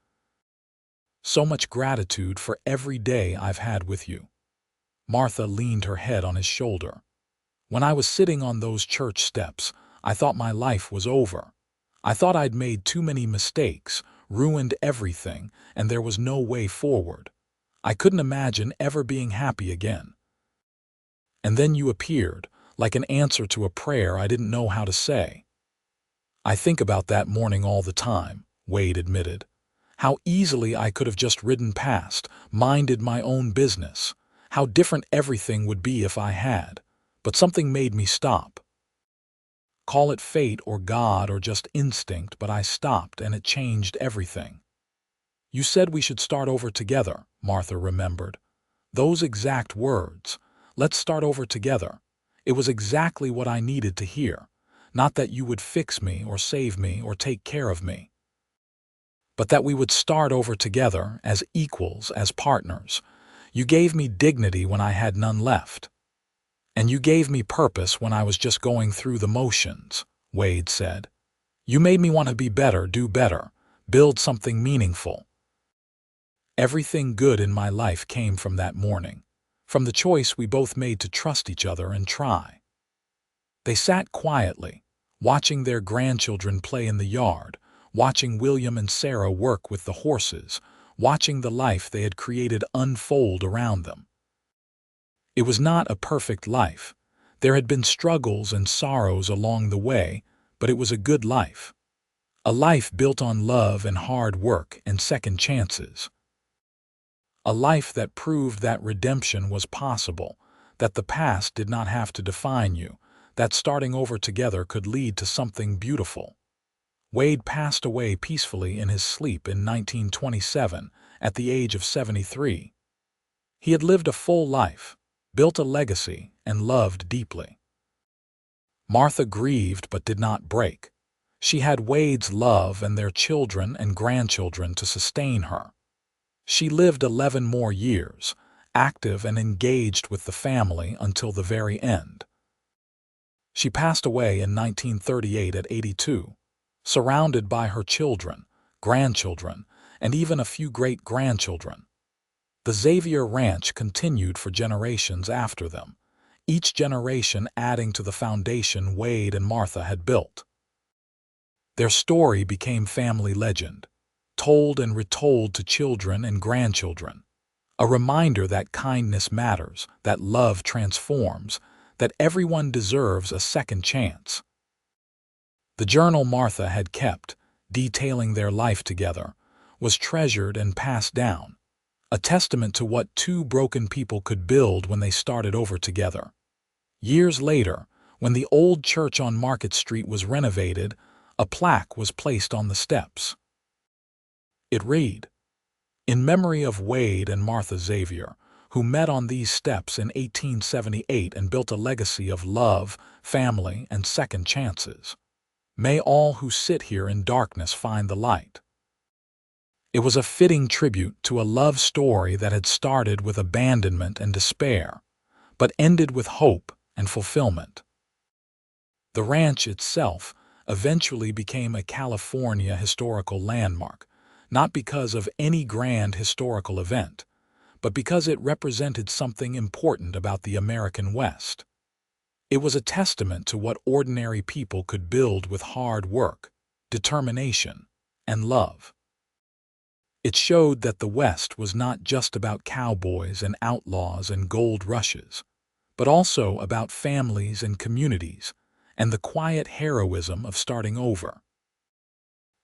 So much gratitude for every day I've had with you." Martha leaned her head on his shoulder. "When I was sitting on those church steps, I thought my life was over. I thought I'd made too many mistakes, ruined everything, and there was no way forward. I couldn't imagine ever being happy again. And then you appeared, like an answer to a prayer I didn't know how to say." "I think about that morning all the time," Wade admitted. "How easily I could have just ridden past, minded my own business. How different everything would be if I had. But something made me stop. Call it fate or God or just instinct, but I stopped and it changed everything." "You said we should start over together," Martha remembered. "Those exact words. Let's start over together. It was exactly what I needed to hear. Not that you would fix me or save me or take care of me, but that we would start over together as equals, as partners. You gave me dignity when I had none left. And you gave me purpose when I was just going through the motions," Wade said. "You made me want to be better, do better, build something meaningful. Everything good in my life came from that morning, from the choice we both made to trust each other and try." They sat quietly, watching their grandchildren play in the yard, watching William and Sarah work with the horses, watching the life they had created unfold around them. It was not a perfect life. There had been struggles and sorrows along the way, but it was a good life. A life built on love and hard work and second chances. A life that proved that redemption was possible, that the past did not have to define you, that starting over together could lead to something beautiful. Wade passed away peacefully in his sleep in 1927 at the age of 73. He had lived a full life, built a legacy, and loved deeply. Martha grieved but did not break. She had Wade's love and their children and grandchildren to sustain her. She lived 11 more years, active and engaged with the family until the very end. She passed away in 1938 at 82, surrounded by her children, grandchildren, and even a few great-grandchildren. The Xavier Ranch continued for generations after them, each generation adding to the foundation Wade and Martha had built. Their story became family legend, told and retold to children and grandchildren, a reminder that kindness matters, that love transforms, that everyone deserves a second chance. The journal Martha had kept, detailing their life together, was treasured and passed down, a testament to what two broken people could build when they started over together. Years later, when the old church on Market Street was renovated, a plaque was placed on the steps. It read, "In memory of Wade and Martha Xavier, who met on these steps in 1878 and built a legacy of love, family, and second chances. May all who sit here in darkness find the light." It was a fitting tribute to a love story that had started with abandonment and despair, but ended with hope and fulfillment. The ranch itself eventually became a California historical landmark, not because of any grand historical event, but because it represented something important about the American West. It was a testament to what ordinary people could build with hard work, determination, and love. It showed that the West was not just about cowboys and outlaws and gold rushes, but also about families and communities and the quiet heroism of starting over.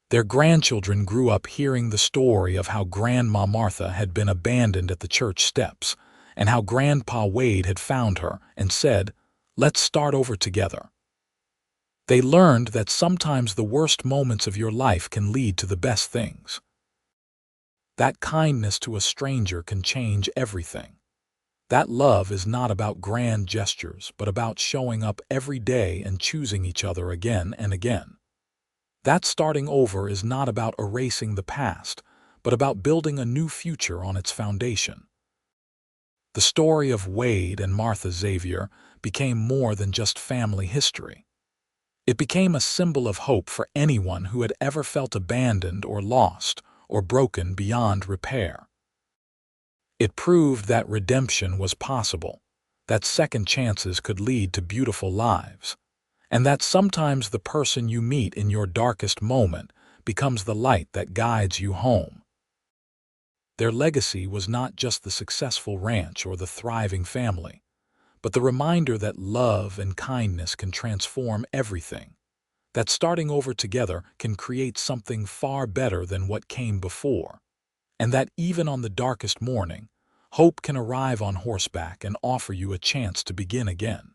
Their grandchildren grew up hearing the story of how Grandma Martha had been abandoned at the church steps and how Grandpa Wade had found her and said, "Let's start over together." They learned that sometimes the worst moments of your life can lead to the best things. That kindness to a stranger can change everything. That love is not about grand gestures, but about showing up every day and choosing each other again and again. That starting over is not about erasing the past, but about building a new future on its foundation. The story of Wade and Martha Xavier became more than just family history. It became a symbol of hope for anyone who had ever felt abandoned or lost or broken beyond repair. It proved that redemption was possible, that second chances could lead to beautiful lives, and that sometimes the person you meet in your darkest moment becomes the light that guides you home. Their legacy was not just the successful ranch or the thriving family, but the reminder that love and kindness can transform everything, that starting over together can create something far better than what came before, and that even on the darkest morning, hope can arrive on horseback and offer you a chance to begin again.